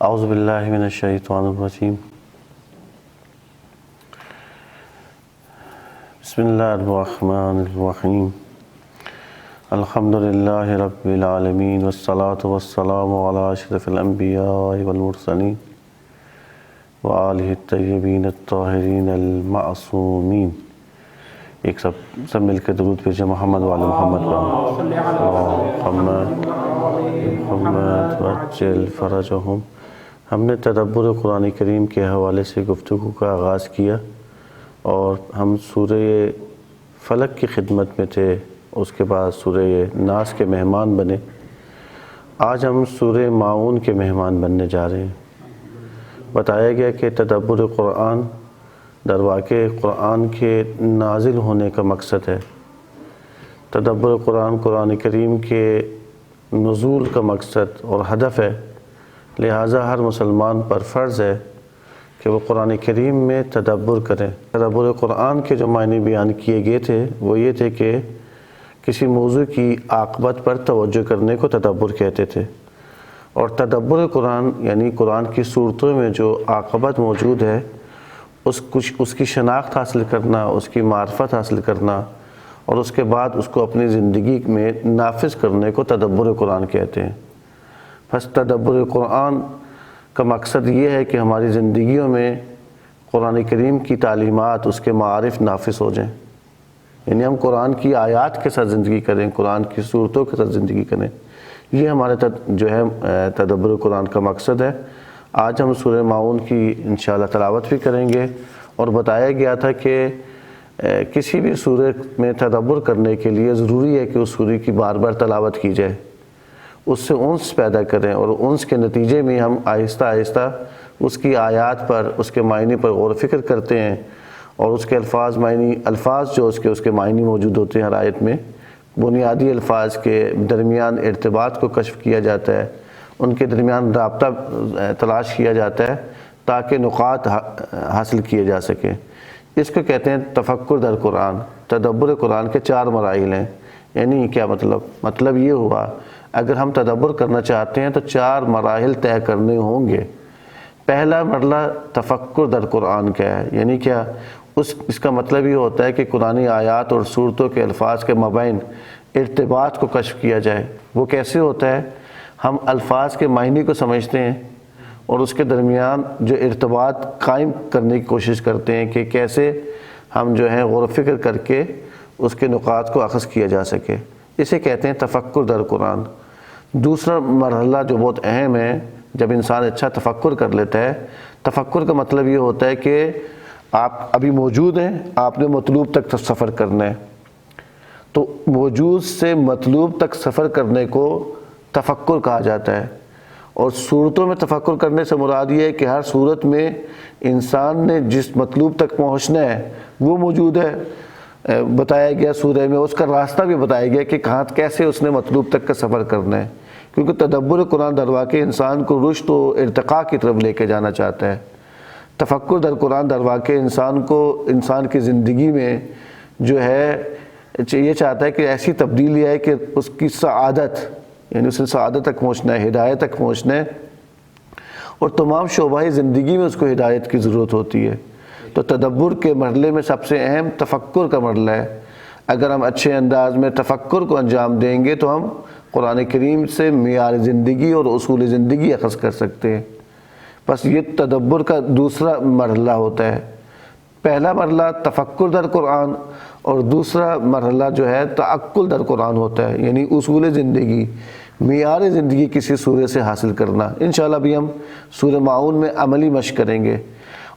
اعوذ باللہ من الشیطان الرجیم بسم اللہ الرحمن الرحیم الحمدللہ رب العالمین والصلاة والسلام علی اشرف الانبیاء والمرسلین وآلہ الطیبین الطاہرین المعصومین۔ ایک سب مل کے درود بھیجیں محمد وعلی محمد محمد وعجل فرجہم۔ ہم نے تدبر قرآن کریم کے حوالے سے گفتگو کا آغاز کیا اور ہم سورہ فلق کی خدمت میں تھے، اس کے بعد سورہ ناس کے مہمان بنے۔ آج ہم سورہ ماعون کے مہمان بننے جا رہے ہیں۔ بتایا گیا کہ تدبر قرآن در واقع قرآن کے نازل ہونے کا مقصد ہے۔ تدبر قرآن قرآن کریم کے نزول کا مقصد اور ہدف ہے، لہٰذا ہر مسلمان پر فرض ہے کہ وہ قرآن کریم میں تدبر کریں۔ تدبر قرآن کے جو معنی بیان کیے گئے تھے وہ یہ تھے کہ کسی موضوع کی عاقبت پر توجہ کرنے کو تدبر کہتے تھے، اور تدبر قرآن یعنی قرآن کی صورتوں میں جو عاقبت موجود ہے اس کی شناخت حاصل کرنا، اس کی معرفت حاصل کرنا اور اس کے بعد اس کو اپنی زندگی میں نافذ کرنے کو تدبر قرآن کہتے ہیں۔ بس تدبر قرآن کا مقصد یہ ہے کہ ہماری زندگیوں میں قرآن کریم کی تعلیمات، اس کے معارف نافذ ہو جائیں، یعنی ہم قرآن کی آیات کے ساتھ زندگی کریں، قرآن کی صورتوں کے ساتھ زندگی کریں۔ یہ ہمارے جو ہے تدبر قرآن کا مقصد ہے۔ آج ہم سورہ ماعون کی انشاءاللہ تلاوت بھی کریں گے، اور بتایا گیا تھا کہ کسی بھی سورت میں تدبر کرنے کے لیے ضروری ہے کہ اس سورہ کی بار بار تلاوت کی جائے، اس سے انس پیدا کریں، اور انس کے نتیجے میں ہم آہستہ آہستہ اس کی آیات پر، اس کے معنی پر غور و فکر کرتے ہیں، اور اس کے الفاظ جو اس کے معنی موجود ہوتے ہیں ہر آیت میں، بنیادی الفاظ کے درمیان ارتباط کو کشف کیا جاتا ہے، ان کے درمیان رابطہ تلاش کیا جاتا ہے تاکہ نقاط حاصل کیے جا سکیں۔ اس کو کہتے ہیں تفکر در قرآن۔ تدبر قرآن کے 4 مراحل ہیں۔ یعنی کیا مطلب یہ ہوا، اگر ہم تدبر کرنا چاہتے ہیں تو 4 مراحل طے کرنے ہوں گے۔ پہلا مرحلہ تفکر در قرآن کا ہے، یعنی کیا اس کا مطلب یہ ہوتا ہے کہ قرآنی آیات اور صورتوں کے الفاظ کے مابین ارتباط کو کشف کیا جائے۔ وہ کیسے ہوتا ہے؟ ہم الفاظ کے معنی کو سمجھتے ہیں اور اس کے درمیان جو ارتباط قائم کرنے کی کوشش کرتے ہیں کہ کیسے ہم جو ہے غور و فکر کر کے اس کے نقاط کو اخذ کیا جا سکے، اسے کہتے ہیں تفکر در قرآن۔ دوسرا مرحلہ جو بہت اہم ہے، جب انسان اچھا تفکر کر لیتا ہے، تفکر کا مطلب یہ ہوتا ہے کہ آپ ابھی موجود ہیں، آپ نے مطلوب تک سفر کرنا ہے، تو موجود سے مطلوب تک سفر کرنے کو تفکر کہا جاتا ہے۔ اور صورتوں میں تفکر کرنے سے مراد یہ ہے کہ ہر صورت میں انسان نے جس مطلوب تک پہنچنا ہے وہ موجود ہے، بتایا گیا سورہ میں، اس کا راستہ بھی بتایا گیا کہ کیسے اس نے مطلوب تک کا سفر کرنا ہے، کیونکہ تدبر قرآن در واقع انسان کو رشد و ارتقاء کی طرف لے کے جانا چاہتا ہے۔ تفکر در قرآن در واقع انسان کی زندگی میں جو ہے یہ چاہتا ہے کہ ایسی تبدیلی آئے کہ اس کی سعادت، یعنی اسے سعادت تک پہنچنا ہے، ہدایت تک پہنچنا ہے، اور تمام شعبہ زندگی میں اس کو ہدایت کی ضرورت ہوتی ہے۔ تو تدبر کے مرحلے میں سب سے اہم تفکر کا مرحلہ ہے۔ اگر ہم اچھے انداز میں تفکر کو انجام دیں گے تو ہم قرآن کریم سے معیار زندگی اور اصول زندگی اخذ کر سکتے ہیں۔ بس یہ تدبر کا دوسرا مرحلہ ہوتا ہے۔ پہلا مرحلہ تفکر در قرآن اور دوسرا مرحلہ جو ہے تعقل در قرآن ہوتا ہے، یعنی اصول زندگی، معیار زندگی کسی سورے سے حاصل کرنا۔ انشاءاللہ بھی ہم سورہ ماعون میں عملی مشق کریں گے۔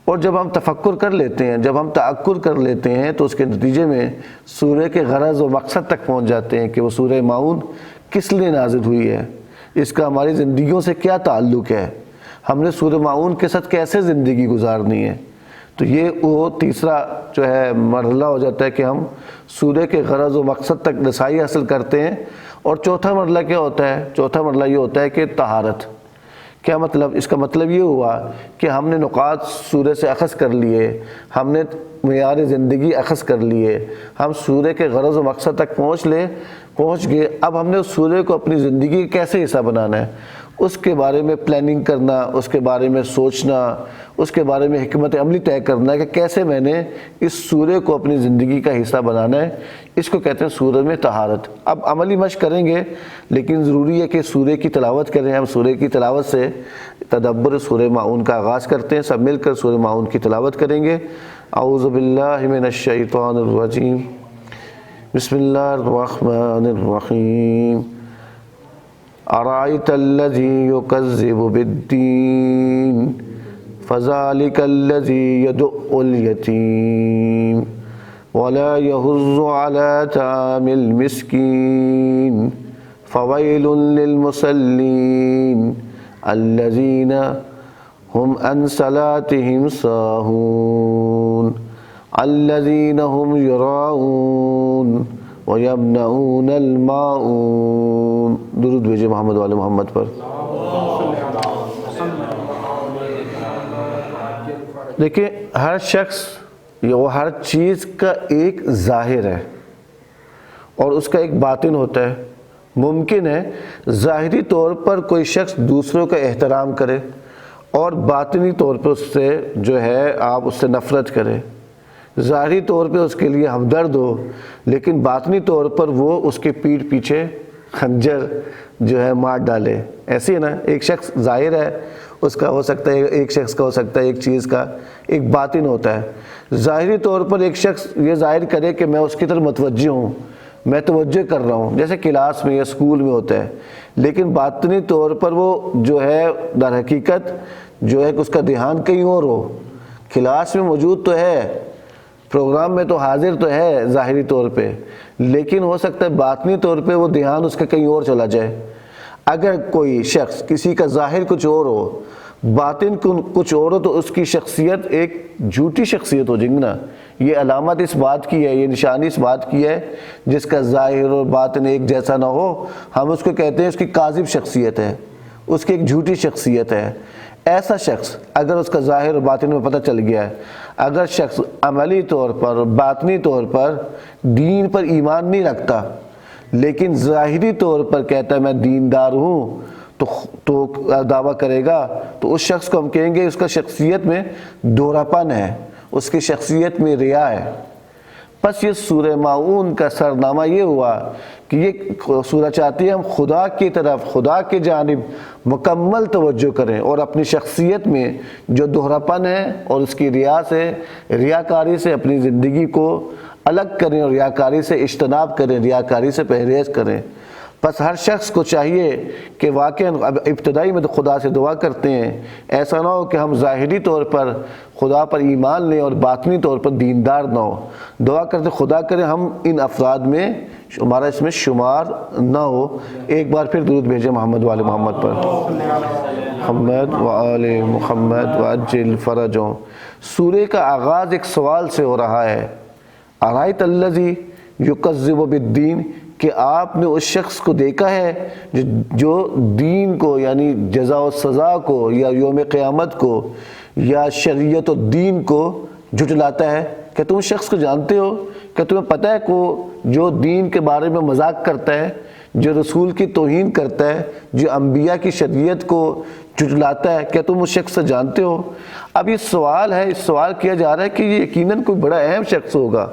اور جب ہم تفکر کر لیتے ہیں، جب ہم تعقل کر لیتے ہیں تو اس کے نتیجے میں سورہ کے غرض و مقصد تک پہنچ جاتے ہیں کہ وہ سورہ ماعون کس لیے نازل ہوئی ہے، اس کا ہماری زندگیوں سے کیا تعلق ہے، ہم نے سورہ ماعون کے ساتھ کیسے زندگی گزارنی ہے۔ تو یہ وہ تیسرا جو ہے مرحلہ ہو جاتا ہے کہ ہم سورہ کے غرض و مقصد تک رسائی حاصل کرتے ہیں۔ اور چوتھا مرحلہ کیا ہوتا ہے؟ چوتھا مرحلہ یہ ہوتا ہے کہ طہارت۔ کیا مطلب؟ اس کا مطلب یہ ہوا کہ ہم نے نقاط سورہ سے اخذ کر لیے، ہم نے معیار زندگی اخذ کر لیے، ہم سورہ کے غرض و مقصد تک پہنچ گئے۔ اب ہم نے اس سورہ کو اپنی زندگی کا کیسے حصہ بنانا ہے، اس کے بارے میں پلاننگ کرنا، اس کے بارے میں سوچنا، اس کے بارے میں حکمت عملی طے کرنا کہ کیسے میں نے اس سورہ کو اپنی زندگی کا حصہ بنانا ہے، اس کو کہتے ہیں سورہ میں طہارت۔ اب عملی مشق کریں گے، لیکن ضروری ہے کہ سورہ کی تلاوت کریں۔ ہم سورہ کی تلاوت سے تدبر سورہ ماعون کا آغاز کرتے ہیں، سب مل کر سورہ ماعون کی تلاوت کریں گے۔ اعوذ باللہ من الشیطان الرجیم، بسم اللہ الرحمن الرحیم۔ ارأیت الذی یکذب بالدین فذلک الذی یدع الیتیم ولا یحض علی طعام المسکین فویل للمصلین الذین هم عن صلاتهم ساہون الذین هم یراؤون وَيَمْنَعُونَ الْمَاعُونَ۔ درود بھیجے محمد والے محمد پر۔ دیکھیں، ہر شخص وہ ہر چیز کا ایک ظاہر ہے اور اس کا ایک باطن ہوتا ہے۔ ممکن ہے ظاہری طور پر کوئی شخص دوسروں کا احترام کرے اور باطنی طور پر اس سے جو ہے آپ اس سے نفرت کریں۔ ظاہری طور پہ اس کے لیے ہمدرد ہو، لیکن باطنی طور پر وہ اس کے پیٹھ پیچھے خنجر جو ہے مار ڈالے۔ ایسے ہی نا، ایک شخص ظاہر ہے، اس کا ہو سکتا ہے، ایک شخص کا ہو سکتا ہے ایک چیز کا ایک باطن ہوتا ہے۔ ظاہری طور پر ایک شخص یہ ظاہر کرے کہ میں اس کی طرف متوجہ ہوں، میں توجہ کر رہا ہوں، جیسے کلاس میں یا اسکول میں ہوتا ہے، لیکن باطنی طور پر وہ جو ہے در حقیقت جو ہے کہ اس کا دھیان کہیں اور ہو۔ کلاس میں موجود تو ہے، پروگرام میں تو حاضر تو ہے ظاہری طور پہ، لیکن ہو سکتا ہے باطنی طور پہ وہ دھیان اس کا کہیں اور چلا جائے۔ اگر کوئی شخص کسی کا ظاہر کچھ اور ہو، باطن کچھ اور ہو، تو اس کی شخصیت ایک جھوٹی شخصیت ہو جائے گی نا۔ یہ علامت اس بات کی ہے، یہ نشانی اس بات کی ہے، جس کا ظاہر اور باطن ایک جیسا نہ ہو، ہم اس کو کہتے ہیں اس کی کاذب شخصیت ہے، اس کی ایک جھوٹی شخصیت ہے۔ ایسا شخص اگر اس کا ظاہر اور باطن میں پتہ چل گیا ہے، اگر شخص عملی طور پر باطنی طور پر دین پر ایمان نہیں رکھتا، لیکن ظاہری طور پر کہتا ہے میں دیندار ہوں، تو دعویٰ کرے گا، تو اس شخص کو ہم کہیں گے اس کا شخصیت میں دوہرا پن ہے، اس کی شخصیت میں ریا ہے۔ بس یہ سورہ ماعون کا سرنامہ یہ ہوا کہ یہ سورہ چاہتی ہے ہم خدا کی طرف، خدا کی جانب مکمل توجہ کریں اور اپنی شخصیت میں جو دوہراپن ہے اور اس کی ریاکاری سے اپنی زندگی کو الگ کریں اور ریاکاری سے اجتناب کریں، ریاکاری سے پرہیز کریں۔ بس ہر شخص کو چاہیے کہ واقعاً اب ابتدائی میں تو خدا سے دعا کرتے ہیں، ایسا نہ ہو کہ ہم ظاہری طور پر خدا پر ایمان لیں اور باطنی طور پر دیندار نہ ہو۔ دعا کرتے خدا کرے ہم ان افراد میں ہمارا اس میں شمار نہ ہو۔ ایک بار پھر درود بھیجیں محمد وآل محمد پر۔ محمد وآل محمد وعجل فرجوں۔ سورہ کا آغاز ایک سوال سے ہو رہا ہے، ارائیت الذی یکذب بالدین، کہ آپ نے اس شخص کو دیکھا ہے جو دین کو یعنی جزا و سزا کو یا یوم قیامت کو یا شریعت و دین کو جھٹلاتا ہے؟ کہ تم اس شخص کو جانتے ہو؟ کہ تمہیں پتہ ہے کو جو دین کے بارے میں مذاق کرتا ہے، جو رسول کی توہین کرتا ہے، جو انبیاء کی شریعت کو جھٹلاتا ہے، کیا تم اس شخص سے جانتے ہو؟ اب یہ سوال ہے، اس سوال کیا جا رہا ہے کہ یہ یقیناً کوئی بڑا اہم شخص ہوگا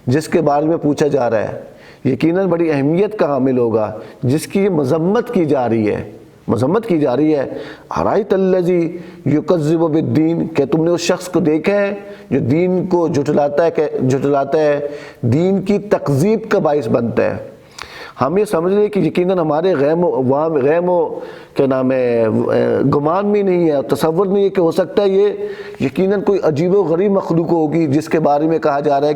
جس کے بارے میں پوچھا جا رہا ہے، یقیناً بڑی اہمیت کا حامل ہوگا، جس کی مذمت کی جا رہی ہے، ارائیت الذی یکذب بالدین، کہ تم نے اس شخص کو دیکھا ہے جو دین کو جھٹلاتا ہے، دین کی تکذیب کا باعث بنتا ہے۔ ہم یہ سمجھ رہے ہیں کہ یقیناً ہمارے غیم و کیا نام ہے گمان بھی نہیں ہے، تصور نہیں ہے کہ ہو سکتا ہے یہ یقیناً کوئی عجیب و غریب مخلوق ہوگی جس کے بارے میں کہا جا رہا ہے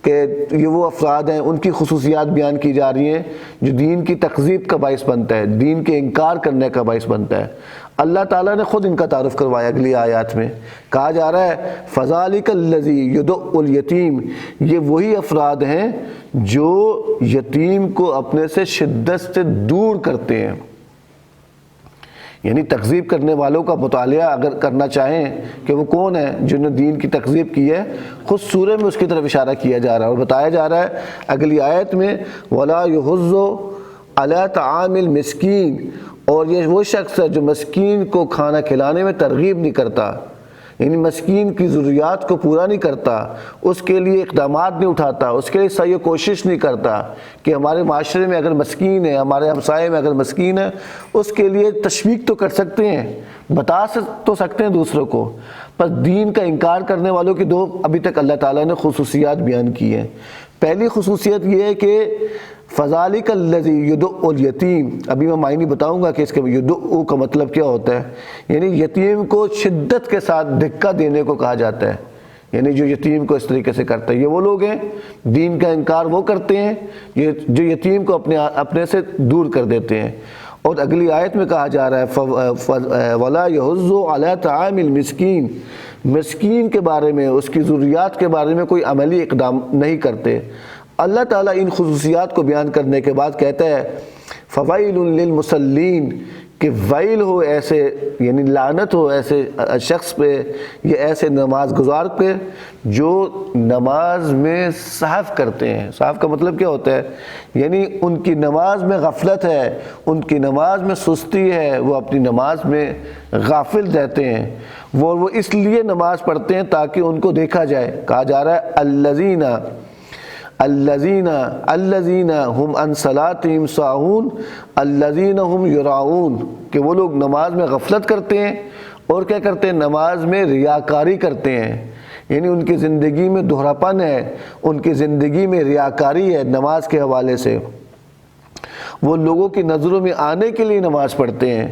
کہ یہ وہ افراد ہیں، ان کی خصوصیات بیان کی جا رہی ہیں جو دین کی تکذیب کا باعث بنتا ہے، دین کے انکار کرنے کا باعث بنتا ہے۔ اللہ تعالیٰ نے خود ان کا تعارف کروایا اگلی آیات میں، کہا جا رہا ہے فَذَلِكَ الَّذِي يُدُعُّ الْيَتِيمَ، یہ وہی افراد ہیں جو یتیم کو اپنے سے شدت سے دور کرتے ہیں۔ یعنی تکذیب کرنے والوں کا مطالعہ اگر کرنا چاہیں کہ وہ کون ہیں جنہوں نے دین کی تکذیب کی ہے، خود سورہ میں اس کی طرف اشارہ کیا جا رہا ہے اور بتایا جا رہا ہے اگلی آیت میں وَلَا يُحُضُّ عَلَىٰ طَعَامِ الْمِسْكِينِ، اور یہ وہ شخص ہے جو مسکین کو کھانا کھلانے میں ترغیب نہیں کرتا، یعنی مسکین کی ضروریات کو پورا نہیں کرتا، اس کے لیے اقدامات نہیں اٹھاتا، اس کے لیے صحیح کوشش نہیں کرتا کہ ہمارے معاشرے میں اگر مسکین ہے، ہمارے ہمسائے میں اگر مسکین ہے، اس کے لیے تشویق تو کر سکتے ہیں، بتا تو سکتے ہیں دوسروں کو، پر دین کا انکار کرنے والوں کی دو ابھی تک اللہ تعالیٰ نے خصوصیات بیان کی ہیں۔ پہلی خصوصیت یہ ہے کہ فَذَلِكَ الَّذِي يُدُعُّ الْيَتِيمَ، ابھی میں معنی بتاؤں گا کہ اس کے یدعو کا مطلب کیا ہوتا ہے، یعنی یتیم کو شدت کے ساتھ دھکا دینے کو کہا جاتا ہے، یعنی جو یتیم کو اس طریقے سے کرتا ہے، یہ وہ لوگ ہیں دین کا انکار وہ کرتے ہیں جو یتیم کو اپنے سے دور کر دیتے ہیں۔ اور اگلی آیت میں کہا جا رہا ہے وَلَا يَحُضُّ عَلَىٰ طَعَامِ الْمِسْكِينِ، مسکین کے بارے میں، اس کی ضروریات کے بارے میں کوئی عملی اقدام نہیں کرتے۔ اللہ تعالیٰ ان خصوصیات کو بیان کرنے کے بعد کہتا ہے فَوَيْلٌ لِّلْمُصَلِّينَ، کہ ویل ہو ایسے، یعنی لعنت ہو ایسے شخص پہ یا ایسے نماز گزار پہ جو نماز میں سہو کرتے ہیں۔ سہو کا مطلب کیا ہوتا ہے؟ یعنی ان کی نماز میں غفلت ہے، ان کی نماز میں سستی ہے، وہ اپنی نماز میں غافل رہتے ہیں، وہ اس لیے نماز پڑھتے ہیں تاکہ ان کو دیکھا جائے۔ کہا جا رہا ہے الذین ہم عن صلاتہم ساہون الذین ہم یراؤون، کہ وہ لوگ نماز میں غفلت کرتے ہیں اور کیا کرتے ہیں؟ نماز میں ریاکاری کرتے ہیں، یعنی ان کی زندگی میں دہراپن ہے، ان کی زندگی میں ریاکاری ہے نماز کے حوالے سے، وہ لوگوں کی نظروں میں آنے کے لیے نماز پڑھتے ہیں۔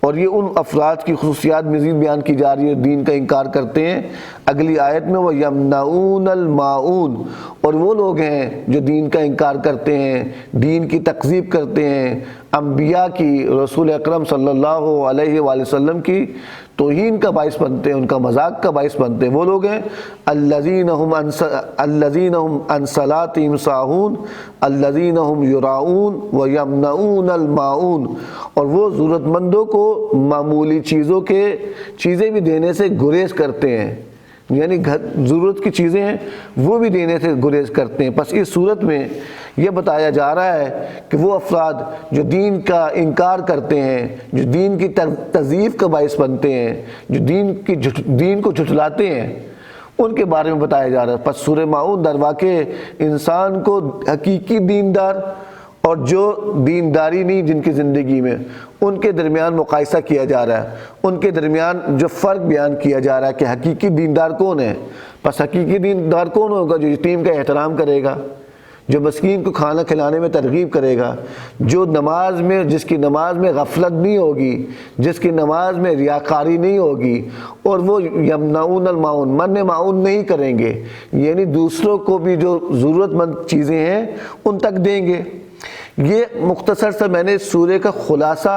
اور یہ ان افراد کی خصوصیات مزید بیان کی جا رہی ہے دین کا انکار کرتے ہیں۔ اگلی آیت میں وَيَمْنَعُونَ الْمَاعُونَ، اور وہ لوگ ہیں جو دین کا انکار کرتے ہیں، دین کی تکذیب کرتے ہیں، انبیاء کی، رسول اکرم صلی اللہ علیہ وآلہ وسلم کی توہین کا باعث بنتے ہیں، ان کا مذاق کا باعث بنتے ہیں۔ وہ لوگ ہیں الذین ہم عن صلاتہم ساہون الذین ہم یراؤون ویمنعون الماعون، اور وہ ضرورت مندوں کو معمولی چیزیں بھی دینے سے گریز کرتے ہیں، یعنی ضرورت کی چیزیں ہیں وہ بھی دینے سے گریز کرتے ہیں۔ پس اس صورت میں یہ بتایا جا رہا ہے کہ وہ افراد جو دین کا انکار کرتے ہیں، جو دین کی تضعیف کا باعث بنتے ہیں، جو دین کو جھٹلاتے ہیں، ان کے بارے میں بتایا جا رہا ہے۔ پس سورہ ماعون در واقع انسان کو حقیقی دیندار اور جو دینداری نہیں جن کی زندگی میں، ان کے درمیان مقایسہ کیا جا رہا ہے، ان کے درمیان جو فرق بیان کیا جا رہا ہے کہ حقیقی دیندار کون ہے۔ پس حقیقی دیندار کون ہوگا؟ جو یتیم کا احترام کرے گا، جو مسکین کو کھانا کھلانے میں ترغیب کرے گا، جو نماز میں، جس کی نماز میں غفلت نہیں ہوگی، جس کی نماز میں ریاکاری نہیں ہوگی، اور وہ یمنعون الماعون، من معاون نہیں کریں گے، یعنی دوسروں کو بھی جو ضرورت مند چیزیں ہیں ان تک دیں گے۔ یہ مختصر سا میں نے سورہ کا خلاصہ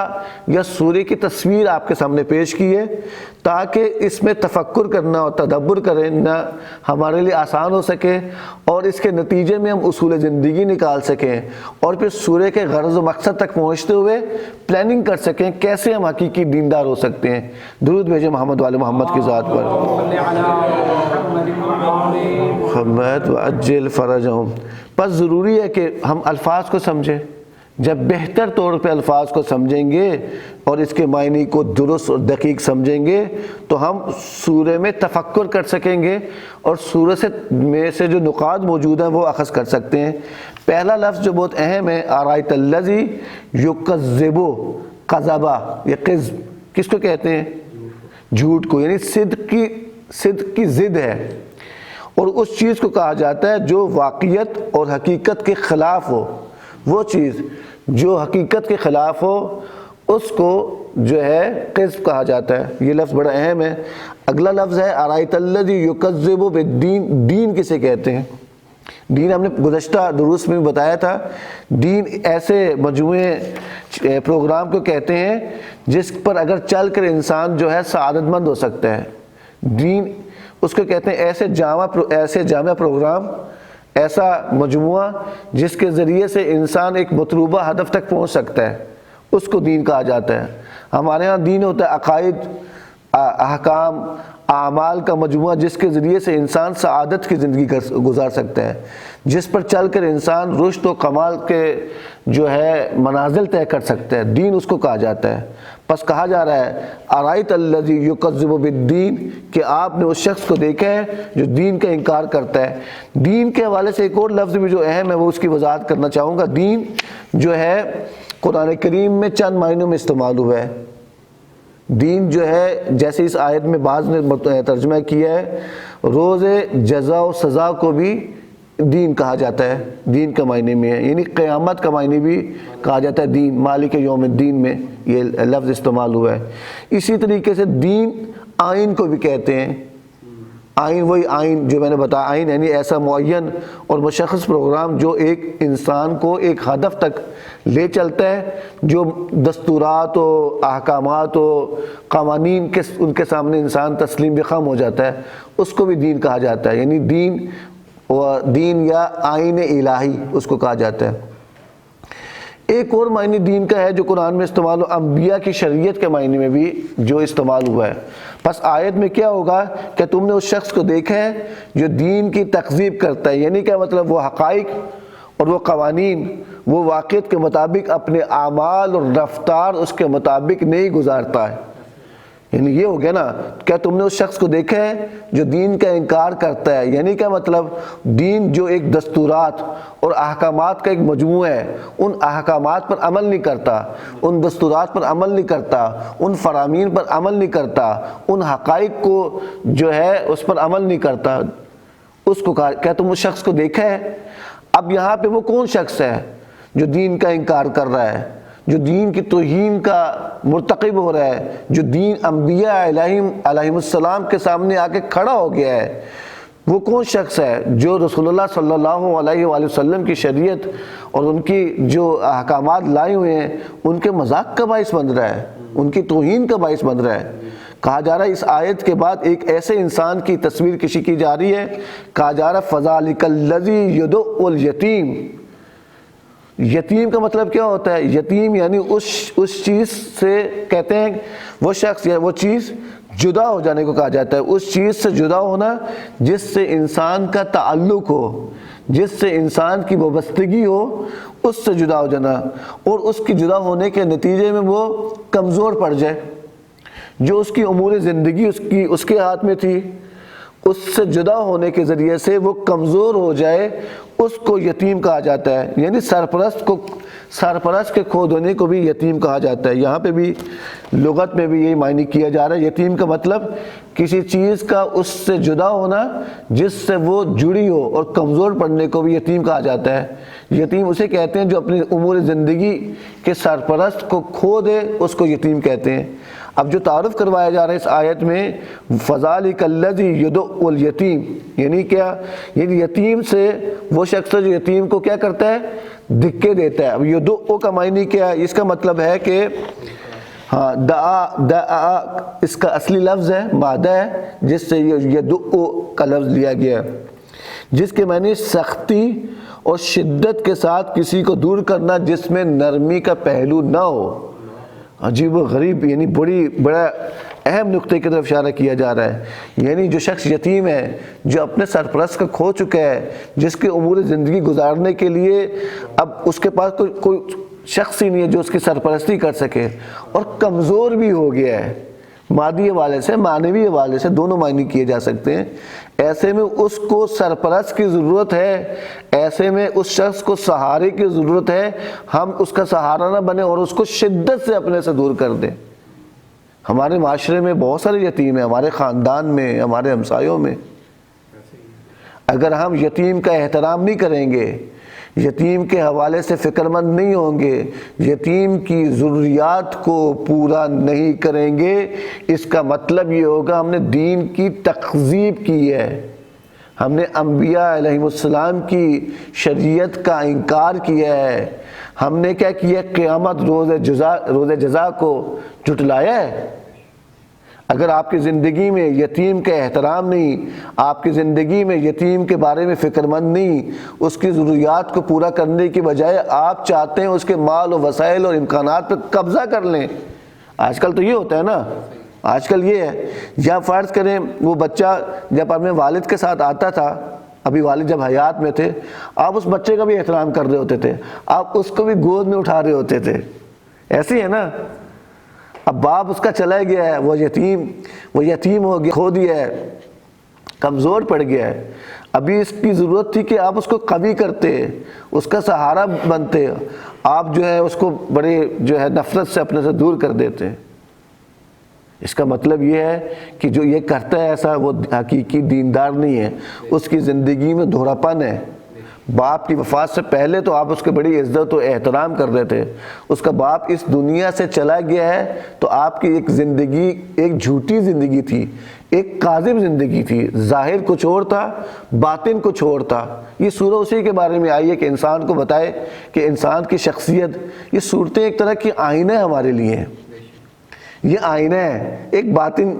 یا سورہ کی تصویر آپ کے سامنے پیش کی ہے تاکہ اس میں تفکر کرنا اور تدبر کرنا ہمارے لیے آسان ہو سکے، اور اس کے نتیجے میں ہم اصول زندگی نکال سکیں، اور پھر سورہ کے غرض و مقصد تک پہنچتے ہوئے پلاننگ کر سکیں کیسے ہم حقیقی دیندار ہو سکتے ہیں۔ درود بھیجیں محمد والے محمد کی ذات پر۔ محمد وعجل فرجہم۔ پس ضروری ہے کہ ہم الفاظ کو سمجھیں۔ جب بہتر طور پہ الفاظ کو سمجھیں گے اور اس کے معنی کو درست اور دقیق سمجھیں گے تو ہم سورہ میں تفکر کر سکیں گے اور سورہ میں سے جو نقاط موجود ہیں وہ اخذ کر سکتے ہیں۔ پہلا لفظ جو بہت اہم ہے ارائیت الذی یکذب، قذبہ، یہ قذب کس کو کہتے ہیں؟ جھوٹ کو، یعنی صدق کی ضد ہے، اور اس چیز کو کہا جاتا ہے جو واقعیت اور حقیقت کے خلاف ہو۔ وہ چیز جو حقیقت کے خلاف ہو اس کو جو ہے قذب کہا جاتا ہے۔ یہ لفظ بڑا اہم ہے۔ اگلا لفظ ہے ارائیت الذی یکذب بالدین۔ دین کسے کہتے ہیں؟ دین ہم نے گزشتہ دروس میں بتایا تھا، دین ایسے مجموعے پروگرام کو کہتے ہیں جس پر اگر چل کر انسان جو ہے سعادت مند ہو سکتا ہے۔ دین اس کو کہتے ہیں ایسے جامع پروگرام، ایسا مجموعہ جس کے ذریعے سے انسان ایک مطلوبہ ہدف تک پہنچ سکتا ہے، اس کو دین کہا جاتا ہے۔ ہمارے ہاں دین ہوتا ہے احکام اعمال کا مجموعہ جس کے ذریعے سے انسان سعادت کی زندگی گزار سکتے ہیں، جس پر چل کر انسان رشد و کمال کے جو ہے منازل طے کر سکتے ہیں، دین اس کو کہا جاتا ہے۔ پس کہا جا رہا ہے ارائیت الذی یکذب بالدین، کہ آپ نے اس شخص کو دیکھا ہے جو دین کا انکار کرتا ہے۔ دین کے حوالے سے ایک اور لفظ بھی جو اہم ہے وہ اس کی وضاحت کرنا چاہوں گا۔ دین جو ہے قرآن کریم میں چند معنوں میں استعمال ہوا ہے۔ دین جو ہے جیسے اس آیت میں بعض نے ترجمہ کیا ہے، روز جزا و سزا کو بھی دین کہا جاتا ہے، دین کا معنی میں ہے، یعنی قیامت کا معنی بھی کہا جاتا ہے دین، مالک یوم الدین میں یہ لفظ استعمال ہوا ہے۔ اسی طریقے سے دین آئین کو بھی کہتے ہیں۔ آئین وہی آئین جو میں نے بتایا، آئین یعنی ایسا معین اور مشخص پروگرام جو ایک انسان کو ایک ہدف تک لے چلتا ہے، جو دستورات و احکامات و قوانین کے ان کے سامنے انسان تسلیم بخم ہو جاتا ہے، اس کو بھی دین کہا جاتا ہے، یعنی دین یا آئین الہی اس کو کہا جاتا ہے۔ ایک اور معنی دین کا ہے جو قرآن میں استعمال ہو، انبیاء کی شریعت کے معنی میں بھی جو استعمال ہوا ہے۔ پس آیت میں کیا ہوگا کہ تم نے اس شخص کو دیکھا ہے جو دین کی تکذیب کرتا ہے، یعنی کیا مطلب وہ حقائق اور وہ قوانین وہ واقعیت کے مطابق اپنے اعمال اور رفتار اس کے مطابق نہیں گزارتا ہے۔ یعنی یہ ہو گیا نا، کیا تم نے اس شخص کو دیکھا ہے جو دین کا انکار کرتا ہے، یعنی کیا مطلب دین جو ایک دستورات اور احکامات کا ایک مجموعہ ہے، ان احکامات پر عمل نہیں کرتا، ان دستورات پر عمل نہیں کرتا، ان فرامین پر عمل نہیں کرتا، ان حقائق کو جو ہے اس پر عمل نہیں کرتا، اس کو کیا تم اس شخص کو دیکھا ہے؟ اب یہاں پہ وہ کون شخص ہے جو دین کا انکار کر رہا ہے، جو دین کی توہین کا مرتکب ہو رہا ہے، جو دین انبیاء علیہم السلام کے سامنے آ کے کھڑا ہو گیا ہے؟ وہ کون شخص ہے جو رسول اللہ صلی اللہ علیہ وآلہ وسلم کی شریعت اور ان کی جو احکامات لائے ہوئے ہیں ان کے مذاق کا باعث بن رہا ہے، ان کی توہین کا باعث بن رہا ہے؟ کہا جا رہا ہے اس آیت کے بعد ایک ایسے انسان کی تصویر کشی کی جا رہی ہے، کہا جا رہا ہے فَذَلِكَ الَّذِي يَدُعُّ الْيَتِيمَ۔ یتیم کا مطلب کیا ہوتا ہے؟ یتیم یعنی اس چیز سے کہتے ہیں وہ شخص یا وہ چیز جدا ہو جانے کو کہا جاتا ہے، اس چیز سے جدا ہونا جس سے انسان کا تعلق ہو، جس سے انسان کی وابستگی ہو، اس سے جدا ہو جانا، اور اس کی جدا ہونے کے نتیجے میں وہ کمزور پڑ جائے، جو اس کی امور زندگی اس کے ہاتھ میں تھی، اس سے جدا ہونے کے ذریعے سے وہ کمزور ہو جائے، اس کو یتیم کہا جاتا ہے۔ یعنی سرپرست کے کھو دھونے کو بھی یتیم کہا جاتا ہے۔ یہاں پہ بھی لغت میں بھی یہی معنی کیا جا رہا ہے، یتیم کا مطلب کسی چیز کا اس سے جدا ہونا جس سے وہ جڑی ہو، اور کمزور پڑنے کو بھی یتیم کہا جاتا ہے۔ یتیم اسے کہتے ہیں جو اپنی امور زندگی کے سرپرست کو کھو دے، اس کو یتیم کہتے ہیں۔ اب جو تعارف کروایا جا رہا ہے اس آیت میں فَذَلِكَ الَّذِي يَدُعُّ الْيَتِيمَ، یعنی کیا؟ یعنی یتیم سے وہ شخص جو یتیم کو کیا کرتا ہے؟ دھکے دیتا ہے۔ اب یدعو کا معنی کیا ہے؟ اس کا مطلب ہے کہ دعا اس کا اصلی لفظ ہے، مادہ ہے، جس سے یدعو کا لفظ لیا گیا ہے، جس کے معنی سختی اور شدت کے ساتھ کسی کو دور کرنا جس میں نرمی کا پہلو نہ ہو۔ عجیب و غریب، یعنی بڑا اہم نقطے کی طرف اشارہ کیا جا رہا ہے۔ یعنی جو شخص یتیم ہے، جو اپنے سرپرست کو کھو چکا ہے، جس کے امور زندگی گزارنے کے لیے اب اس کے پاس کوئی شخص ہی نہیں ہے جو اس کی سرپرستی کر سکے، اور کمزور بھی ہو گیا ہے، مادی حوالے سے معنوی حوالے سے دونوں معنی کیے جا سکتے ہیں، ایسے میں اس کو سرپرست کی ضرورت ہے، ایسے میں اس شخص کو سہارے کی ضرورت ہے، ہم اس کا سہارا نہ بنے اور اس کو شدت سے اپنے سے دور کر دیں۔ ہمارے معاشرے میں بہت سارے یتیم ہیں، ہمارے خاندان میں، ہمارے ہمسایوں میں۔ اگر ہم یتیم کا احترام نہیں کریں گے، یتیم کے حوالے سے فکر مند نہیں ہوں گے، یتیم کی ضروریات کو پورا نہیں کریں گے، اس کا مطلب یہ ہوگا ہم نے دین کی تکذیب کی ہے، ہم نے انبیاء علیہ السلام کی شریعت کا انکار کیا ہے، ہم نے کیا کیا؟ قیامت روز جزا کو جھٹلایا ہے۔ اگر آپ کی زندگی میں یتیم کا احترام نہیں، آپ کی زندگی میں یتیم کے بارے میں فکر مند نہیں، اس کی ضروریات کو پورا کرنے کی بجائے آپ چاہتے ہیں اس کے مال و وسائل اور امکانات پر قبضہ کر لیں۔ آج کل تو یہ ہوتا ہے نا، آج کل یہ ہے، یا فرض کریں وہ بچہ جب اپنے والد کے ساتھ آتا تھا، ابھی والد جب حیات میں تھے، آپ اس بچے کا بھی احترام کر رہے ہوتے تھے، آپ اس کو بھی گود میں اٹھا رہے ہوتے تھے، ایسی ہے نا۔ اب باپ اس کا چلا گیا ہے، وہ یتیم ہو گیا، کھو دیا ہے، کمزور پڑ گیا ہے، ابھی اس کی ضرورت تھی کہ آپ اس کو قوی کرتے، اس کا سہارا بنتے، آپ جو ہے اس کو بڑے جو ہے نفرت سے اپنے سے دور کر دیتے۔ اس کا مطلب یہ ہے کہ جو یہ کرتا ہے ایسا وہ حقیقی دیندار نہیں ہے، اس کی زندگی میں دھوڑا پن ہے۔ باپ کی وفات سے پہلے تو آپ اس کی بڑی عزت و احترام کر رہے تھے، اس کا باپ اس دنیا سے چلا گیا ہے تو آپ کی ایک زندگی ایک جھوٹی زندگی تھی، ایک کاذب زندگی تھی، ظاہر کچھ اور تھا، باطن کچھ اور تھا۔ یہ سورہ اسی کے بارے میں آئی ہے کہ انسان کو بتائے کہ انسان کی شخصیت، یہ صورتیں ایک طرح کی آئینہ ہمارے لیے ہیں، یہ آئینہ ہے، ایک باطن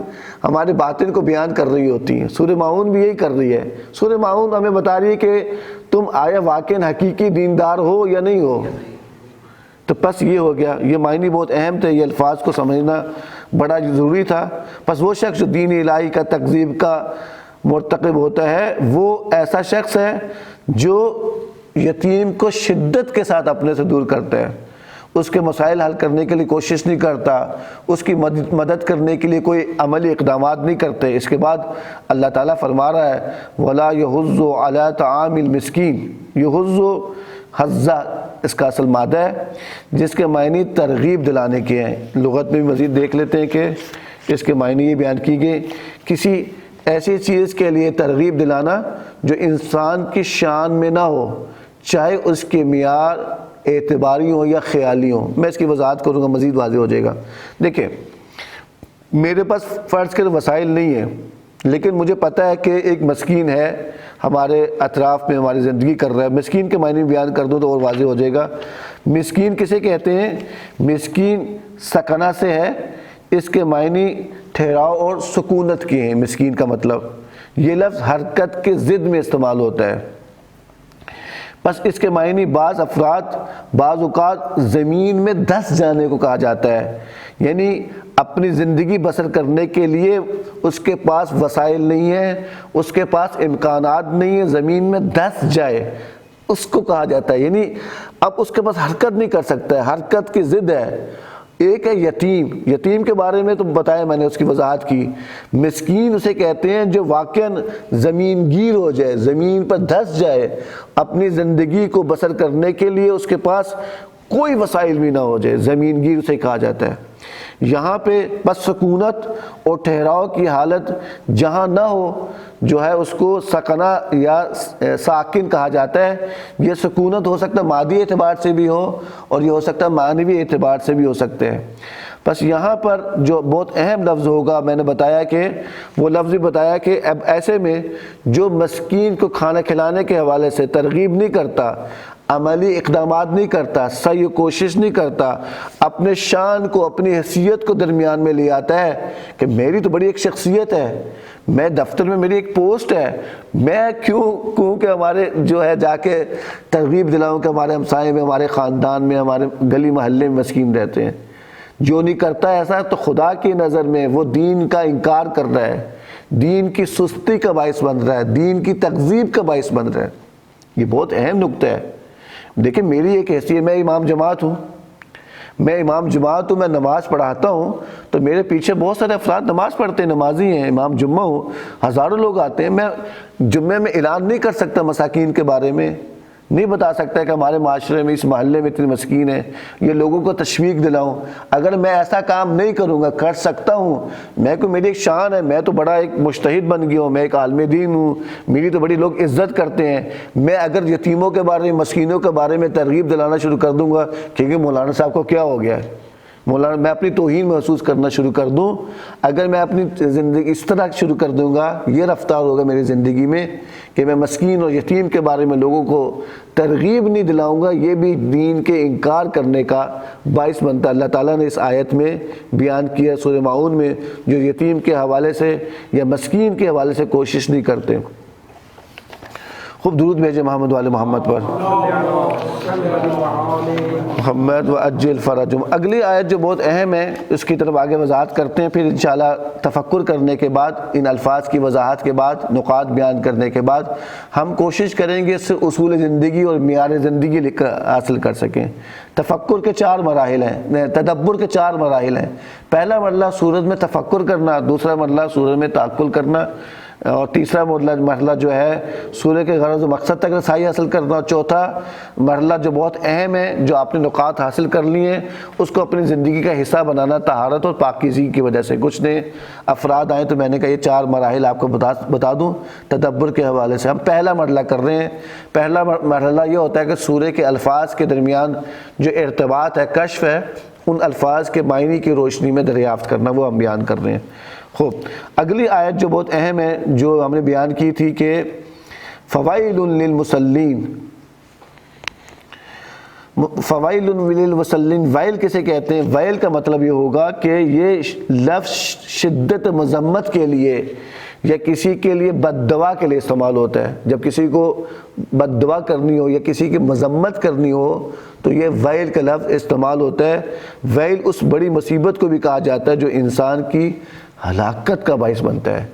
ہمارے باطن کو بیان کر رہی ہوتی ہیں۔ سورہ ماؤن بھی یہی کر رہی ہے، سورہ ماؤن ہمیں بتا رہی ہے کہ تم آیا واقعی حقیقی دیندار ہو یا نہیں ہو۔ تو بس یہ ہو گیا، یہ معنی بہت اہم تھے، یہ الفاظ کو سمجھنا بڑا ضروری تھا۔ بس وہ شخص جو دین الہی کا تکذیب کا مرتکب ہوتا ہے وہ ایسا شخص ہے جو یتیم کو شدت کے ساتھ اپنے سے دور کرتا ہے، اس کے مسائل حل کرنے کے لیے کوشش نہیں کرتا، اس کی مدد کرنے کے لیے کوئی عملی اقدامات نہیں کرتے۔ اس کے بعد اللہ تعالیٰ فرما رہا ہے وَلَا يَحُضُّ عَلَىٰ طَعَامِ الْمِسْكِينِ، يحض حضہ اس کا اصل مادہ ہے جس کے معنی ترغیب دلانے کے ہیں۔ لغت میں بھی مزید دیکھ لیتے ہیں کہ اس کے معنی یہ بیان کی گئے، کسی ایسی چیز کے لیے ترغیب دلانا جو انسان کی شان میں نہ ہو، چاہے اس کے معیار اعتباری ہوں یا خیالی ہوں۔ میں اس کی وضاحت کروں گا، مزید واضح ہو جائے گا۔ دیکھیں، میرے پاس فرض کے وسائل نہیں ہیں، لیکن مجھے پتہ ہے کہ ایک مسکین ہے ہمارے اطراف میں، ہماری زندگی کر رہا ہے۔ مسکین کے معنی بیان کر دوں تو اور واضح ہو جائے گا۔ مسکین کسے کہتے ہیں؟ مسکین سکنہ سے ہے، اس کے معنی ٹھہراؤ اور سکونت کے ہیں۔ مسکین کا مطلب یہ لفظ حرکت کے ضد میں استعمال ہوتا ہے۔ بس اس کے معنی بعض اوقات زمین میں دھس جانے کو کہا جاتا ہے، یعنی اپنی زندگی بسر کرنے کے لیے اس کے پاس وسائل نہیں ہیں، اس کے پاس امکانات نہیں ہیں، زمین میں دھس جائے اس کو کہا جاتا ہے، یعنی اب اس کے پاس حرکت نہیں کر سکتا ہے، حرکت کی ضد ہے۔ ایک ہے یتیم، یتیم کے بارے میں تو بتایا میں نے، اس کی وضاحت کی۔ مسکین اسے کہتے ہیں جو واقعاً زمین گیر ہو جائے، زمین پر دھس جائے، اپنی زندگی کو بسر کرنے کے لیے اس کے پاس کوئی وسائل بھی نہ ہو جائے، زمین گیر اسے کہا جاتا ہے۔ یہاں پہ بس سکونت اور ٹھہراؤ کی حالت جہاں نہ ہو جو ہے اس کو سکنہ یا ساکن کہا جاتا ہے۔ یہ سکونت ہو سکتا ہے مادی اعتبار سے بھی ہو اور یہ ہو سکتا ہے معنوی اعتبار سے بھی ہو سکتے ہیں۔ بس یہاں پر جو بہت اہم لفظ ہوگا، میں نے بتایا کہ وہ لفظ بھی بتایا کہ اب ایسے میں جو مسکین کو کھانا کھلانے کے حوالے سے ترغیب نہیں کرتا، عملی اقدامات نہیں کرتا، سعی و کوشش نہیں کرتا، اپنے شان کو، اپنی حیثیت کو درمیان میں لے آتا ہے کہ میری تو بڑی ایک شخصیت ہے، میں دفتر میں میری ایک پوسٹ ہے، میں کیوں کہ ہمارے جو ہے جا کے ترغیب دلاؤں کہ ہمارے ہمسائے میں، ہمارے خاندان میں، ہمارے گلی محلے میں مسکین رہتے ہیں۔ جو نہیں کرتا ایسا تو خدا کی نظر میں وہ دین کا انکار کر رہا ہے، دین کی سستی کا باعث بن رہا ہے، دین کی تکذیب کا باعث بن رہا ہے۔ یہ بہت اہم نکتہ ہے۔ دیکھیں میری ایک حیثیت، میں امام جماعت ہوں، میں نماز پڑھاتا ہوں تو میرے پیچھے بہت سارے افراد نماز پڑھتے ہیں، نمازی ہیں، امام جمعہ ہوں، ہزاروں لوگ آتے ہیں۔ میں جمعے میں اعلان نہیں کر سکتا مساکین کے بارے میں، نہیں بتا سکتا کہ ہمارے معاشرے میں اس محلے میں اتنی مسکین ہیں، یہ لوگوں کو تشویق دلاؤں۔ اگر میں ایسا کام نہیں کروں گا، کر سکتا ہوں، میری ایک شان ہے، میں تو بڑا ایک مجتہد بن گیا ہوں، میں ایک عالم دین ہوں، میری تو بڑی لوگ عزت کرتے ہیں، میں اگر یتیموں کے بارے میں، مسکینوں کے بارے میں ترغیب دلانا شروع کر دوں گا کہ مولانا صاحب کو کیا ہو گیا ہے، مولانا، میں اپنی توہین محسوس کرنا شروع کر دوں، اگر میں اپنی زندگی اس طرح شروع کر دوں گا، یہ رفتار ہوگا میری زندگی میں کہ میں مسکین اور یتیم کے بارے میں لوگوں کو ترغیب نہیں دلاؤں گا، یہ بھی دین کے انکار کرنے کا باعث بنتا ہے۔ اللہ تعالیٰ نے اس آیت میں بیان کیا سورہ ماؤن میں، جو یتیم کے حوالے سے یا مسکین کے حوالے سے کوشش نہیں کرتے۔ خوب درود بھیجے محمد والے محمد پر، محمد وعجل فرجہم۔ اگلی آیت جو بہت اہم ہے اس کی طرف آگے وضاحت کرتے ہیں، پھر انشاءاللہ تفکر کرنے کے بعد، ان الفاظ کی وضاحت کے بعد، نقاط بیان کرنے کے بعد ہم کوشش کریں گے اس سے اصول زندگی اور معیار زندگی حاصل کر سکیں۔ تفکر کے 4 مراحل ہیں، تدبر کے 4 مراحل ہیں۔ پہلا مرحلہ سورت میں تفکر کرنا، دوسرا مرحلہ سورت میں تعقل کرنا، اور تیسرا مرحلہ جو ہے سورہ کے غرض و مقصد تک رسائی حاصل کرنا، اور چوتھا مرحلہ جو بہت اہم ہے، جو آپ نے نقاط حاصل کر لیے ہیں اس کو اپنی زندگی کا حصہ بنانا، طہارت اور پاکیزگی کی وجہ سے۔ کچھ نئے افراد آئیں تو میں نے کہا یہ 4 مراحل آپ کو بتا دوں تدبر کے حوالے سے۔ ہم پہلا مرحلہ کر رہے ہیں۔ پہلا مرحلہ یہ ہوتا ہے کہ سورہ کے الفاظ کے درمیان جو ارتباط ہے، کشف ہے، ان الفاظ کے معنی کی روشنی میں دریافت کرنا، وہ ہم بیان کر رہے ہیں۔ خوب، اگلی آیت جو بہت اہم ہے، جو ہم نے بیان کی تھی کہ فوائل للمصلین، فوائل للمصلین، وائل کسے کہتے ہیں؟ وائل کا مطلب یہ ہوگا کہ یہ لفظ شدت مذمت کے لیے یا کسی کے لیے بد دعا کے لیے استعمال ہوتا ہے۔ جب کسی کو بد دعا کرنی ہو یا کسی کی مذمت کرنی ہو تو یہ ویل کا لفظ استعمال ہوتا ہے۔ ویل اس بڑی مصیبت کو بھی کہا جاتا ہے جو انسان کی ہلاکت کا باعث بنتا ہے۔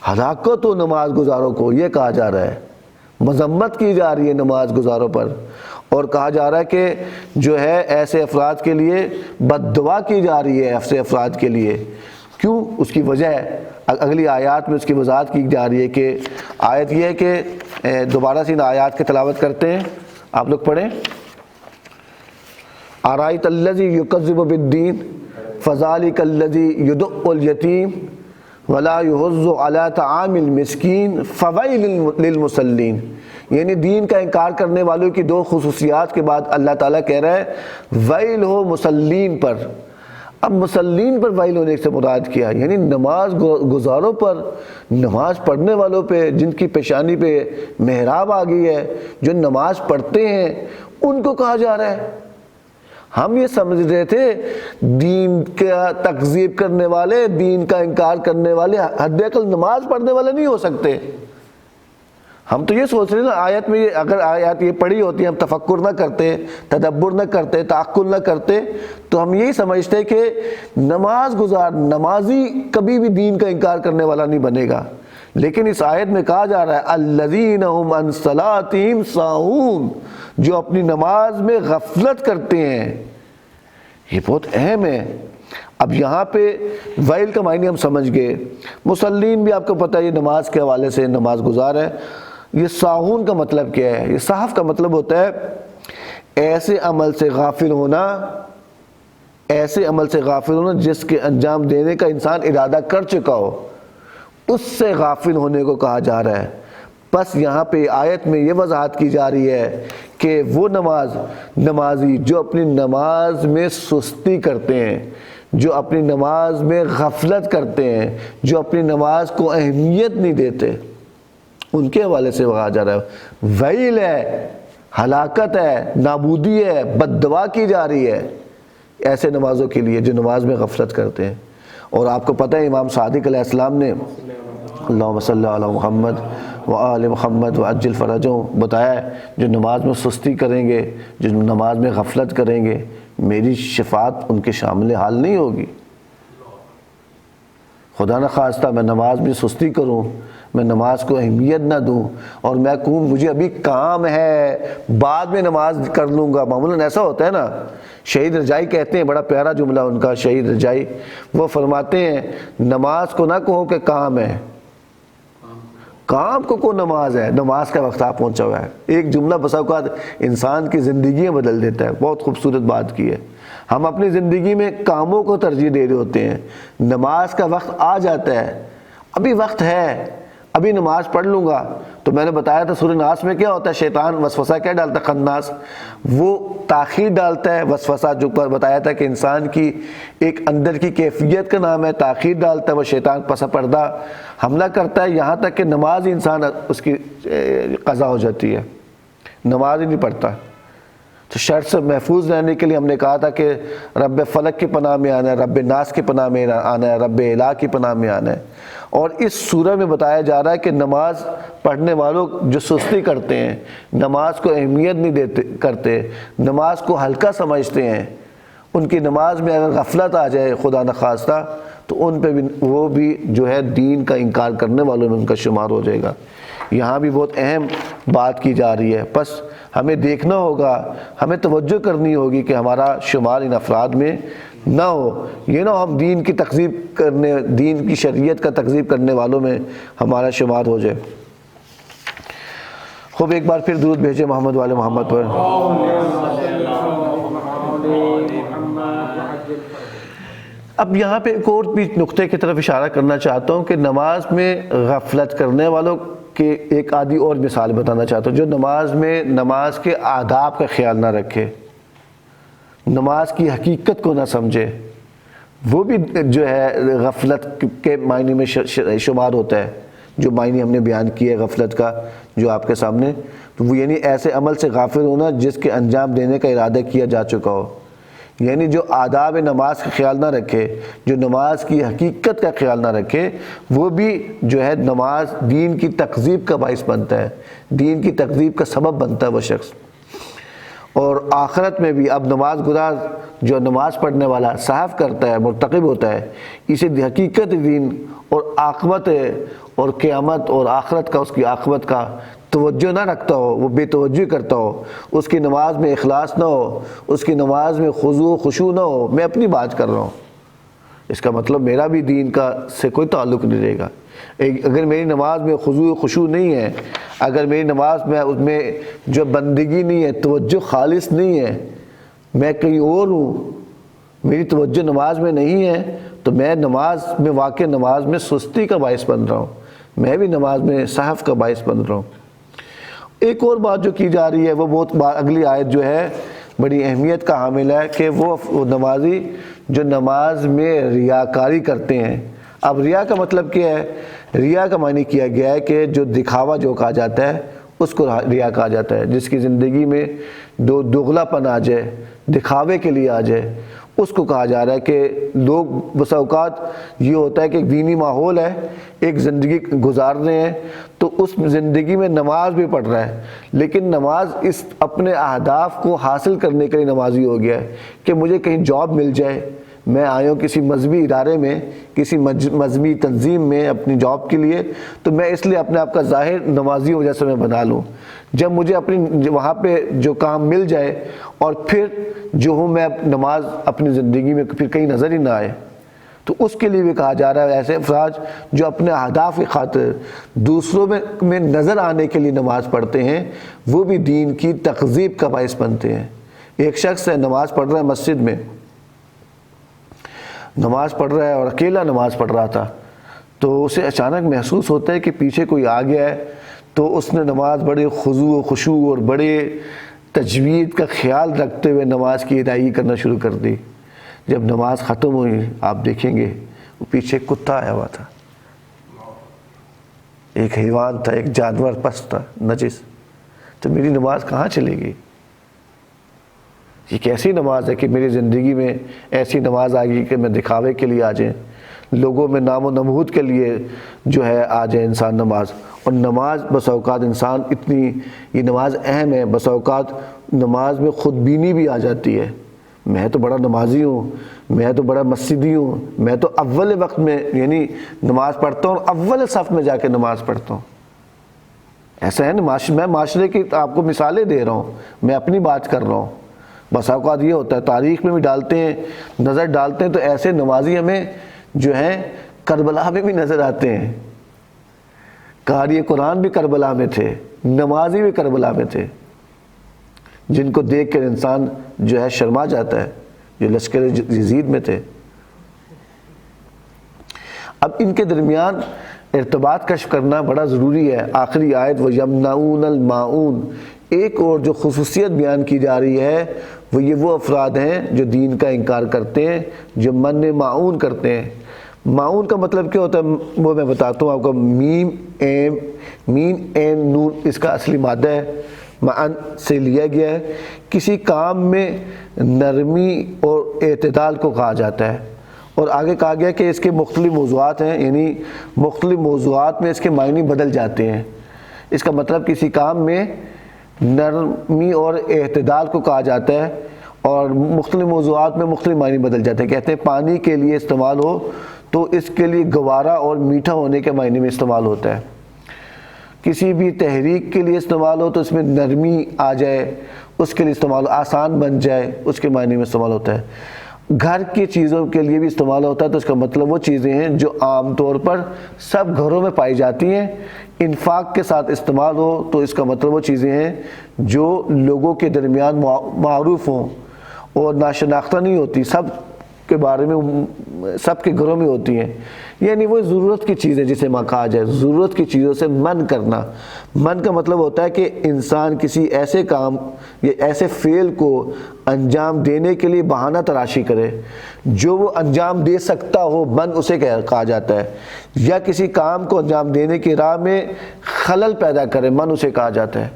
ہلاکت و نماز گزاروں کو یہ کہا جا رہا ہے، مذمت کی جا رہی ہے نماز گزاروں پر، اور کہا جا رہا ہے کہ جو ہے ایسے افراد کے لیے بد دعا کی جا رہی ہے، ایسے افراد کے لیے۔ کیوں؟ اس کی وجہ ہے اگلی آیات میں اس کی وضاحت کی جا رہی ہے کہ آیت یہ ہے کہ دوبارہ سے ان آیات کی تلاوت کرتے ہیں، آپ لوگ پڑھیں۔ ارائیت الذی یکذب بالدین فذلک الذی یدع الیتیم ولا یحض علی طعام المسکین فویل للمصلین۔ یعنی دین کا انکار کرنے والوں کی 2 خصوصیات کے بعد اللہ تعالیٰ کہہ رہا ہے ویل ہو مصلین پر۔ اب مصلین پر ویل ہونے سے مراد کیا؟ یعنی نماز گزاروں پر، نماز پڑھنے والوں پہ، جن کی پیشانی پہ محراب آ گئی ہے، جو نماز پڑھتے ہیں، ان کو کہا جا رہا ہے۔ ہم یہ سمجھ رہے تھے دین کا تکذیب کرنے والے، دین کا انکار کرنے والے حد اقل نماز پڑھنے والے نہیں ہو سکتے۔ ہم تو یہ سوچ رہے ہیں نا، آیت میں اگر آیات یہ پڑھی ہوتی، ہم تفکر نہ کرتے، تدبر نہ کرتے، تعقل نہ کرتے، تو ہم یہی سمجھتے کہ نماز گزار، نمازی کبھی بھی دین کا انکار کرنے والا نہیں بنے گا۔ لیکن اس آیت میں کہا جا رہا ہے الذین هم عن صلاتهم ساہون، جو اپنی نماز میں غفلت کرتے ہیں۔ یہ بہت اہم ہے۔ اب یہاں پہ ویل کا معنی ہم سمجھ گئے، مصلین بھی آپ کو پتہ ہے یہ نماز کے حوالے سے نماز گزار ہے۔ یہ ساہون کا مطلب کیا ہے؟ یہ صاحب کا مطلب ہوتا ہے ایسے عمل سے غافل ہونا، ایسے عمل سے غافل ہونا جس کے انجام دینے کا انسان ارادہ کر چکا ہو، اس سے غافل ہونے کو کہا جا رہا ہے۔ بس یہاں پہ آیت میں یہ وضاحت کی جا رہی ہے کہ وہ نمازی جو اپنی نماز میں سستی کرتے ہیں، جو اپنی نماز میں غفلت کرتے ہیں، جو اپنی نماز کو اہمیت نہیں دیتے، ان کے حوالے سے کہا جا رہا ہے ویل ہے، ہلاکت ہے، نابودی ہے، بد دعا کی جا رہی ہے ایسے نمازوں کے لیے جو نماز میں غفلت کرتے ہیں۔ اور آپ کو پتہ ہے امام صادق علیہ السلام نے اللہم صلی علی محمد وآل محمد وعجل فرجہم بتایا ہے جو نماز میں سستی کریں گے، جو نماز میں غفلت کریں گے، میری شفاعت ان کے شامل حال نہیں ہوگی۔ خدا نہ خواستہ میں نماز میں سستی کروں، میں نماز کو اہمیت نہ دوں، اور میں کہوں مجھے ابھی کام ہے، بعد میں نماز کر لوں گا۔ معمولاً ایسا ہوتا ہے نا، شہید رجائی کہتے ہیں، بڑا پیارا جملہ ان کا، شہید رجائی وہ فرماتے ہیں نماز کو نہ کہو کہ کام ہے، کام کو نماز ہے، نماز کا وقت آپ پہنچا ہوا ہے۔ ایک جملہ بسا اوقات انسان کی زندگیاں بدل دیتا ہے۔ بہت خوبصورت بات کی ہے۔ ہم اپنی زندگی میں کاموں کو ترجیح دے رہے ہوتے ہیں، نماز کا وقت آ جاتا ہے، ابھی وقت ہے، ابھی نماز پڑھ لوں گا۔ تو میں نے بتایا تھا سورہ ناس میں کیا ہوتا ہے، شیطان وسوسہ کیا ڈالتا ہے، خناس، وہ تاخیر ڈالتا ہے۔ وسوسہ جو پر بتایا تھا کہ انسان کی ایک اندر کی کیفیت کا نام ہے، تاخیر ڈالتا ہے وہ شیطان، پس پردہ حملہ کرتا ہے، یہاں تک کہ نماز انسان اس کی قضا ہو جاتی ہے، نماز ہی نہیں پڑھتا۔ تو شر سے محفوظ رہنے کے لیے ہم نے کہا تھا کہ رب فلک کی پناہ میں آنا ہے، رب ناس کی پناہ میں آنا ہے، رب الہ کی پناہ میں آنا ہے۔ اور اس سورہ میں بتایا جا رہا ہے کہ نماز پڑھنے والوں جو سستی کرتے ہیں، نماز کو اہمیت نہیں کرتے، نماز کو ہلکا سمجھتے ہیں، ان کی نماز میں اگر غفلت آ جائے خدا نخواستہ تو ان پہ بھی وہ بھی جو ہے دین کا انکار کرنے والوں میں ان کا شمار ہو جائے گا۔ یہاں بھی بہت اہم بات کی جا رہی ہے، بس ہمیں دیکھنا ہوگا، ہمیں توجہ کرنی ہوگی کہ ہمارا شمار ان افراد میں نہ ہو، یہ نہ ہم دین کی تکذیب کرنے، دین کی شریعت کا تکذیب کرنے والوں میں ہمارا شمار ہو جائے۔ خوب ایک بار پھر درود بھیجے محمد والے محمد پر۔ اب یہاں پہ ایک اور بھی نقطے کی طرف اشارہ کرنا چاہتا ہوں کہ نماز میں غفلت کرنے والوں کے ایک آدھی اور مثال بتانا چاہتا ہوں، جو نماز میں نماز کے آداب کا خیال نہ رکھے، نماز کی حقیقت کو نہ سمجھے، وہ بھی جو ہے غفلت کے معنی میں شمار ہوتا ہے۔ جو معنی ہم نے بیان کیا ہے غفلت کا جو آپ کے سامنے، تو وہ یعنی ایسے عمل سے غافل ہونا جس کے انجام دینے کا ارادہ کیا جا چکا ہو، یعنی جو آداب نماز کا خیال نہ رکھے، جو نماز کی حقیقت کا خیال نہ رکھے، وہ بھی جو ہے نماز دین کی تکذیب کا باعث بنتا ہے، دین کی تکذیب کا سبب بنتا ہے وہ شخص۔ اور آخرت میں بھی اب نماز گزار جو نماز پڑھنے والا صحف کرتا ہے، مرتقب ہوتا ہے، اسے حقیقت دین اور عاقبت اور قیامت اور آخرت کا، اس کی عاقبت کا توجہ نہ رکھتا ہو، وہ بے توجہ کرتا ہو، اس کی نماز میں اخلاص نہ ہو، اس کی نماز میں خضوع و خشوع نہ ہو، میں اپنی بات کر رہا ہوں، اس کا مطلب میرا بھی دین کا سے کوئی تعلق نہیں رہے گا۔ اگر میری نماز میں خضوع و خشوع نہیں ہے، اگر میری نماز میں اس میں جو بندگی نہیں ہے، توجہ خالص نہیں ہے، میں کہیں اور ہوں، میری توجہ نماز میں نہیں ہے، تو میں نماز میں واقع نماز میں سستی کا باعث بن رہا ہوں، میں بھی نماز میں سہو کا باعث بن رہا ہوں۔ ایک اور بات جو کی جا رہی ہے وہ بہت اگلی آیت جو ہے بڑی اہمیت کا حامل ہے کہ وہ نمازی جو نماز میں ریاکاری کرتے ہیں۔ اب ریا کا مطلب کیا ہے؟ ریا کا معنی کیا گیا ہے کہ جو دکھاوا جو کہا جاتا ہے اس کو ریا کہا جاتا ہے، جس کی زندگی میں دغلا پن آ جائے، دکھاوے کے لیے آ جائے، اس کو کہا جا رہا ہے کہ لوگ بس اوقات یہ ہوتا ہے کہ ایک دینی ماحول ہے، ایک زندگی گزار رہے ہیں، تو اس زندگی میں نماز بھی پڑھ رہا ہے، لیکن نماز اس اپنے اہداف کو حاصل کرنے کے لیے نمازی ہو گیا ہے کہ مجھے کہیں جاب مل جائے، میں آیا ہوں کسی مذہبی ادارے میں، کسی مذہبی تنظیم میں اپنی جاب کے لیے، تو میں اس لیے اپنے آپ کا ظاہر نمازی ہو جیسے میں بنا لوں، جب مجھے اپنی وہاں پہ جو کام مل جائے اور پھر جو ہوں میں نماز اپنی زندگی میں پھر کہیں نظر ہی نہ آئے، تو اس کے لیے بھی کہا جا رہا ہے ایسے افراد جو اپنے اہداف کی خاطر دوسروں میں نظر آنے کے لیے نماز پڑھتے ہیں، وہ بھی دین کی تکذیب کا باعث بنتے ہیں۔ ایک شخص ہے نماز پڑھ رہا ہے، مسجد میں نماز پڑھ رہا ہے اور اکیلا نماز پڑھ رہا تھا، تو اسے اچانک محسوس ہوتا ہے کہ پیچھے کوئی آ گیا ہے، تو اس نے نماز بڑے خضوع و خشوع اور بڑے تجوید کا خیال رکھتے ہوئے نماز کی ادائیگی کرنا شروع کر دی۔ جب نماز ختم ہوئی آپ دیکھیں گے وہ پیچھے کتا آیا ہوا تھا، ایک حیوان تھا، ایک جانور پست تھا، نجس، تو میری نماز کہاں چلے گی؟ یہ کیسی نماز ہے کہ میری زندگی میں ایسی نماز آ گئی کہ میں دکھاوے کے لیے آ جائیں، لوگوں میں نام و نمود کے لیے جو ہے آ جائے انسان نماز۔ اور نماز بس اوقات انسان اتنی یہ نماز اہم ہے، بس اوقات نماز میں خود بینی بھی آ جاتی ہے، میں تو بڑا نمازی ہوں، میں تو بڑا مسجدی ہوں، میں تو اول وقت میں یعنی نماز پڑھتا ہوں اور اول صف میں جا کے نماز پڑھتا ہوں۔ ایسا ہے نا، میں معاشرے کی آپ کو مثالیں دے رہا ہوں، میں اپنی بات کر رہا ہوں۔ بس اوقات یہ ہوتا ہے تاریخ میں بھی ڈالتے ہیں، نظر ڈالتے ہیں، تو ایسے نمازی ہمیں جو ہیں کربلا میں بھی نظر آتے ہیں، قاری قرآن بھی کربلا میں تھے، نمازی بھی کربلا میں تھے، جن کو دیکھ کر انسان جو ہے شرما جاتا ہے، جو لشکر یزید میں تھے۔ اب ان کے درمیان ارتباط کشف کرنا بڑا ضروری ہے۔ آخری آیت وَيَمْنَعُونَ الْمَاعُونَ، ایک اور جو خصوصیت بیان کی جا رہی ہے وہ افراد ہیں جو دین کا انکار کرتے ہیں، جو من معون کرتے ہیں۔ معون کا مطلب کیا ہوتا ہے وہ میں بتاتا ہوں آپ کو۔ میم این نون اس کا اصلی مادہ ہے، معن سے لیا گیا ہے، کسی کام میں نرمی اور اعتدال کو کہا جاتا ہے۔ اور آگے کہا گیا کہ اس کے مختلف موضوعات ہیں، یعنی مختلف موضوعات میں اس کے معنی بدل جاتے ہیں۔ اس کا مطلب کسی کام میں نرمی اور اعتدال کو کہا جاتا ہے اور مختلف موضوعات میں مختلف معنی بدل جاتے ہیں۔ کہتے ہیں پانی کے لیے استعمال ہو تو اس کے لیے گوارا اور میٹھا ہونے کے معنی میں استعمال ہوتا ہے۔ کسی بھی تحریک کے لیے استعمال ہو تو اس میں نرمی آ جائے، اس کے لیے استعمال ہو، آسان بن جائے، اس کے معنی میں استعمال ہوتا ہے۔ گھر کی چیزوں کے لیے بھی استعمال ہوتا ہے تو اس کا مطلب وہ چیزیں ہیں جو عام طور پر سب گھروں میں پائی جاتی ہیں۔ انفاق کے ساتھ استعمال ہو تو اس کا مطلب وہ چیزیں ہیں جو لوگوں کے درمیان معروف ہوں اور ناشناختہ نہیں ہوتی، سب کے بارے میں سب کے گھروں میں ہوتی ہیں، یعنی وہ ضرورت کی چیزیں جسے کہا جائے، ضرورت کی چیزوں سے من کرنا۔ من کا مطلب ہوتا ہے کہ انسان کسی ایسے کام یا ایسے فعل کو انجام دینے کے لیے بہانہ تراشی کرے جو وہ انجام دے سکتا ہو، من اسے کہا جاتا ہے، یا کسی کام کو انجام دینے کی راہ میں خلل پیدا کرے، من اسے کہا جاتا ہے۔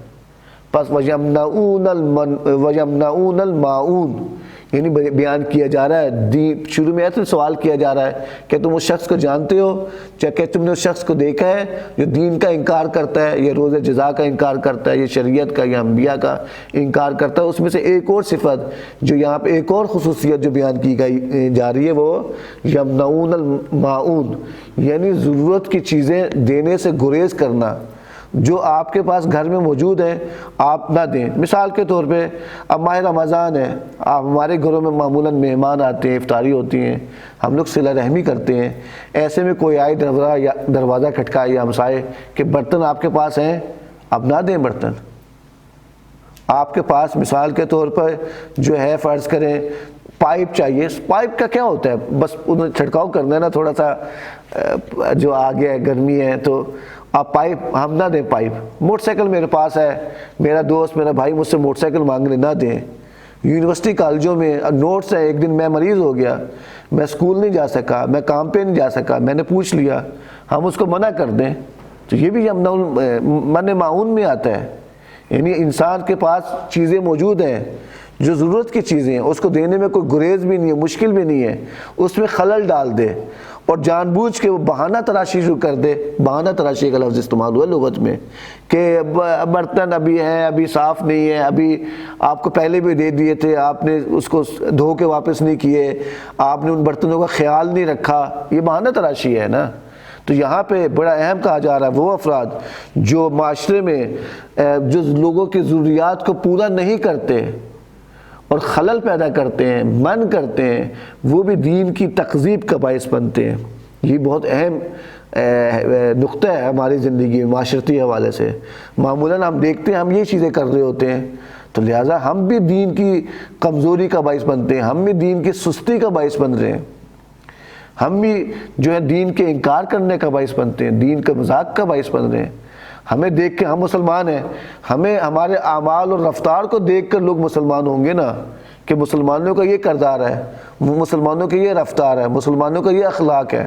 پس وَيَمْنَعُونَ الْمَاعُونَ، یعنی بیان کیا جا رہا ہے، شروع میں ایسے سوال کیا جا رہا ہے کہ تم اس شخص کو جانتے ہو، کہ تم نے اس شخص کو دیکھا ہے جو دین کا انکار کرتا ہے، یا روز جزا کا انکار کرتا ہے، یا شریعت کا یا انبیاء کا انکار کرتا ہے۔ اس میں سے ایک اور صفت جو یہاں پہ ایک اور خصوصیت جو بیان کی جا رہی ہے وہ یمنعون الماعون، یعنی ضرورت کی چیزیں دینے سے گریز کرنا۔ جو آپ کے پاس گھر میں موجود ہیں آپ نہ دیں۔ مثال کے طور پہ اب ماہ رمضان ہے، آپ ہمارے گھروں میں معمولاً مہمان آتے ہیں، افطاری ہوتی ہیں، ہم لوگ صلہ رحمی کرتے ہیں۔ ایسے میں کوئی آئے دروازہ کھٹکائے یا ہمسائے کہ برتن آپ کے پاس ہیں، آپ نہ دیں برتن۔ آپ کے پاس مثال کے طور پر جو ہے فرض کریں پائپ چاہیے، پائپ کا کیا ہوتا ہے، بس انہیں چھڑکاؤ کرنا ہے نا، تھوڑا سا جو آگے ہے گرمی ہے تو آپ پائپ، ہم نہ دیں پائپ۔ موٹر سائیکل میرے پاس ہے، میرا دوست میرا بھائی مجھ سے موٹر سائیکل مانگنے نہ دیں۔ یونیورسٹی کالجوں میں نوٹس ہیں، ایک دن میں مریض ہو گیا، میں اسکول نہیں جا سکا، میں کام پہ نہیں جا سکا، میں نے پوچھ لیا، ہم اس کو منع کر دیں تو یہ بھی من معاون میں آتا ہے۔ یعنی انسان کے پاس چیزیں موجود ہیں جو ضرورت کی چیزیں ہیں، اس کو دینے میں کوئی گریز بھی نہیں ہے، مشکل بھی نہیں ہے، اس میں خلل ڈال دے اور جان بوجھ کے وہ بہانہ تراشی شروع کر دے۔ بہانہ تراشی کا لفظ استعمال ہوا لغت میں کہ برتن ابھی ہیں، ابھی صاف نہیں ہے، ابھی آپ کو پہلے بھی دے دیے تھے، آپ نے اس کو دھو کے واپس نہیں کیے، آپ نے ان برتنوں کا خیال نہیں رکھا، یہ بہانہ تراشی ہے نا۔ تو یہاں پہ بڑا اہم کہا جا رہا ہے وہ افراد جو معاشرے میں جو لوگوں کی ضروریات کو پورا نہیں کرتے اور خلل پیدا کرتے ہیں، من کرتے ہیں، وہ بھی دین کی تکذیب کا باعث بنتے ہیں۔ یہ بہت اہم نقطہ ہے ہماری زندگی میں معاشرتی حوالے سے۔ معمولاً ہم دیکھتے ہیں ہم یہ چیزیں کر رہے ہوتے ہیں تو لہٰذا ہم بھی دین کی کمزوری کا باعث بنتے ہیں، ہم بھی دین کی سستی کا باعث بن رہے ہیں، ہم بھی جو ہے دین کے انکار کرنے کا باعث بنتے ہیں، دین کا مذاق کا باعث بن رہے ہیں۔ ہمیں دیکھ کے، ہم مسلمان ہیں، ہمیں ہمارے اعمال اور رفتار کو دیکھ کر لوگ مسلمان ہوں گے نا، کہ مسلمانوں کا یہ کردار ہے، مسلمانوں کی یہ رفتار ہے، مسلمانوں کا یہ اخلاق ہے۔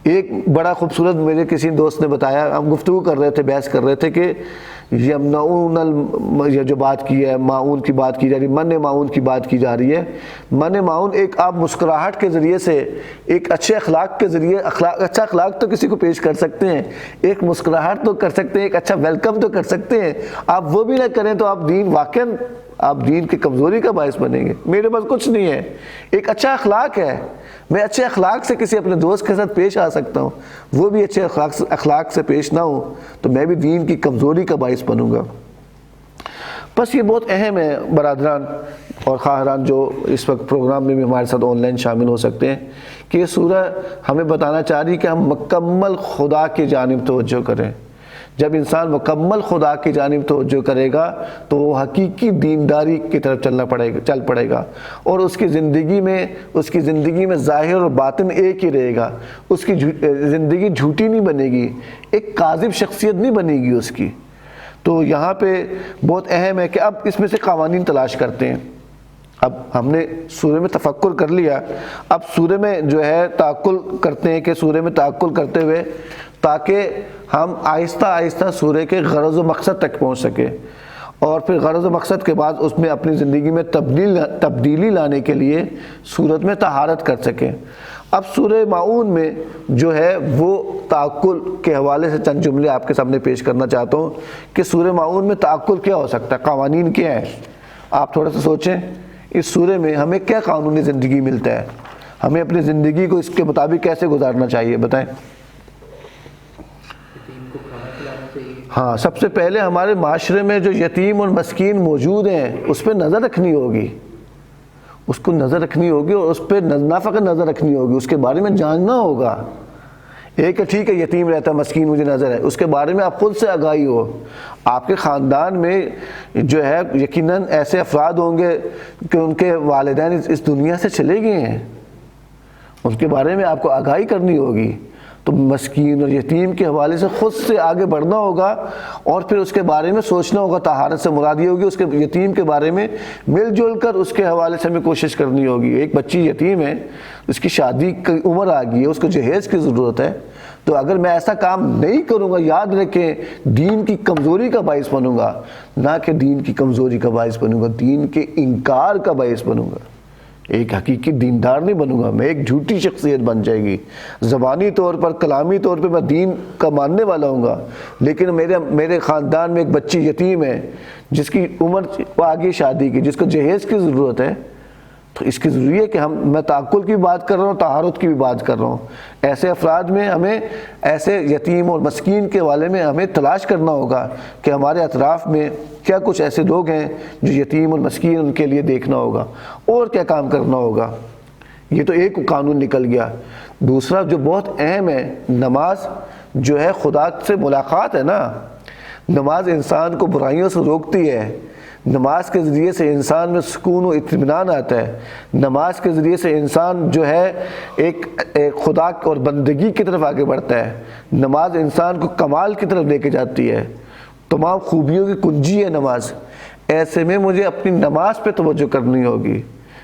ایک بڑا خوبصورت میرے کسی دوست نے بتایا، ہم گفتگو کر رہے تھے، بحث کر رہے تھے کہ یمنعون یہ جو بات کی ہے، معاون کی بات کی جا رہی ہے، من معاون کی بات کی جا رہی ہے۔ من معاون ایک آپ مسکراہٹ کے ذریعے سے، ایک اچھے اخلاق کے ذریعے، اچھا اخلاق تو کسی کو پیش کر سکتے ہیں، ایک مسکراہٹ تو کر سکتے ہیں، ایک اچھا ویلکم تو کر سکتے ہیں۔ آپ وہ بھی نہ کریں تو آپ دین واقعاً آپ دین کی کمزوری کا باعث بنیں گے۔ میرے پاس کچھ نہیں ہے، ایک اچھا اخلاق ہے، میں اچھے اخلاق سے کسی اپنے دوست کے ساتھ پیش آ سکتا ہوں، وہ بھی اچھے اخلاق سے پیش نہ ہوں تو میں بھی دین کی کمزوری کا باعث بنوں گا۔ بس یہ بہت اہم ہے برادران اور خواہران جو اس وقت پروگرام میں بھی ہمارے ساتھ آن لائن شامل ہو سکتے ہیں، کہ یہ سورہ ہمیں بتانا چاہ رہی ہے کہ ہم مکمل خدا کی جانب توجہ کریں۔ جب انسان مکمل خدا کی جانب توجہ کرے گا تو وہ حقیقی دینداری کی طرف چل پڑے گا اور اس کی زندگی میں ظاہر اور باطن ایک ہی رہے گا، اس کی زندگی جھوٹی نہیں بنے گی، ایک کاذب شخصیت نہیں بنے گی اس کی۔ تو یہاں پہ بہت اہم ہے کہ اب اس میں سے قوانین تلاش کرتے ہیں۔ اب ہم نے سورہ میں تفکر کر لیا، اب سورہ میں جو ہے تعقل کرتے ہیں کہ سورہ میں تعقل کرتے ہوئے تاکہ ہم آہستہ آہستہ سورہ کے غرض و مقصد تک پہنچ سکے۔ اور پھر غرض و مقصد کے بعد اس میں اپنی زندگی میں تبدیلی لانے کے لیے صورت میں طہارت کر سکیں۔ اب سورہ ماعون میں جو ہے وہ تعقل کے حوالے سے چند جملے آپ کے سامنے پیش کرنا چاہتا ہوں کہ سورہ ماعون میں تعقل کیا ہو سکتا ہے، قوانین کیا ہیں۔ آپ تھوڑا سا سوچیں اس سورہ میں ہمیں کیا قانونی زندگی ملتا ہے، ہمیں اپنی زندگی کو اس کے مطابق کیسے گزارنا چاہیے، بتائیں۔ ہاں، سب سے پہلے ہمارے معاشرے میں جو یتیم اور مسکین موجود ہیں اس پہ نظر رکھنی ہوگی، اس کو نظر رکھنی ہوگی، اور اس پہ نہ فقط نظر رکھنی ہوگی، اس کے بارے میں جاننا ہوگا۔ ایک ہے ٹھیک ہے یتیم رہتا ہے، مسکین مجھے نظر ہے، اس کے بارے میں آپ خود سے آگاہی ہو۔ آپ کے خاندان میں جو ہے یقیناً ایسے افراد ہوں گے کہ ان کے والدین اس دنیا سے چلے گئے ہیں، ان کے بارے میں آپ کو آگاہی کرنی ہوگی۔ تو مسکین اور یتیم کے حوالے سے خود سے آگے بڑھنا ہوگا، اور پھر اس کے بارے میں سوچنا ہوگا۔ طہارت سے مراد یہ ہوگی اس کے یتیم کے بارے میں مل جل کر اس کے حوالے سے ہمیں کوشش کرنی ہوگی۔ ایک بچی یتیم ہے، اس کی شادی کی عمر آ گئی ہے، اس کو جہیز کی ضرورت ہے، تو اگر میں ایسا کام نہیں کروں گا، یاد رکھیں دین کی کمزوری کا باعث بنوں گا، نہ کہ دین کی کمزوری کا باعث بنوں گا، دین کے انکار کا باعث بنوں گا، ایک حقیقی دیندار نہیں بنوں گا، میں ایک جھوٹی شخصیت بن جائے گی۔ زبانی طور پر، کلامی طور پہ میں دین کا ماننے والا ہوں گا، لیکن میرے خاندان میں ایک بچی یتیم ہے جس کی عمر آگے شادی کی، جس کو جہیز کی ضرورت ہے، تو اس کی ضروری ہے کہ میں تعقل کی بات کر رہا ہوں، طہارت کی بھی بات کر رہا ہوں۔ ایسے افراد میں ہمیں ایسے یتیم اور مسکین کے والے میں ہمیں تلاش کرنا ہوگا کہ ہمارے اطراف میں کیا کچھ ایسے لوگ ہیں جو یتیم اور مسکین، ان کے لیے دیکھنا ہوگا اور کیا کام کرنا ہوگا۔ یہ تو ایک قانون نکل گیا۔ دوسرا جو بہت اہم ہے، نماز جو ہے خدا سے ملاقات ہے نا، نماز انسان کو برائیوں سے روکتی ہے، نماز کے ذریعے سے انسان میں سکون و اطمینان آتا ہے، نماز کے ذریعے سے انسان جو ہے ایک خدا اور بندگی کی طرف آگے بڑھتا ہے، نماز انسان کو کمال کی طرف لے کے جاتی ہے، تمام خوبیوں کی کنجی ہے نماز۔ ایسے میں مجھے اپنی نماز پہ توجہ کرنی ہوگی،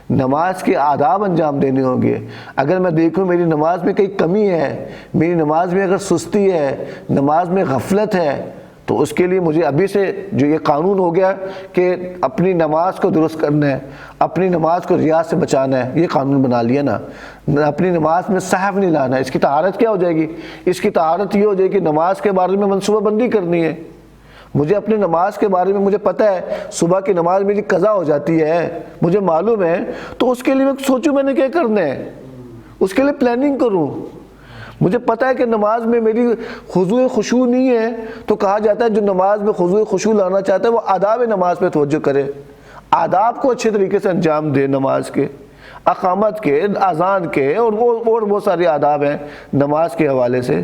نماز کے آداب انجام دینے ہوں گے۔ اگر میں دیکھوں میری نماز میں کئی کمی ہے، میری نماز میں اگر سستی ہے، نماز میں غفلت ہے، تو اس کے لیے مجھے ابھی سے جو یہ قانون ہو گیا کہ اپنی نماز کو درست کرنا ہے، اپنی نماز کو ریاض سے بچانا ہے، یہ قانون بنا لیا نا۔ اپنی نماز میں سہو نہیں لانا ہے۔ اس کی طہارت کیا ہو جائے گی؟ اس کی طہارت یہ ہو جائے گی کہ نماز کے بارے میں منصوبہ بندی کرنی ہے۔ مجھے اپنی نماز کے بارے میں مجھے پتہ ہے صبح کی نماز میری قضا ہو جاتی ہے، مجھے معلوم ہے، تو اس کے لیے میں سوچوں میں نے کیا کرنا ہے، اس کے لیے پلاننگ کروں۔ مجھے پتہ ہے کہ نماز میں میری خضوع خشوع نہیں ہے، تو کہا جاتا ہے جو نماز میں خضوع خشوع لانا چاہتا ہے وہ آداب نماز پہ توجہ کرے، آداب کو اچھے طریقے سے انجام دے، نماز کے، اقامت کے، اذان کے، اور بہت سارے آداب ہیں نماز کے حوالے سے،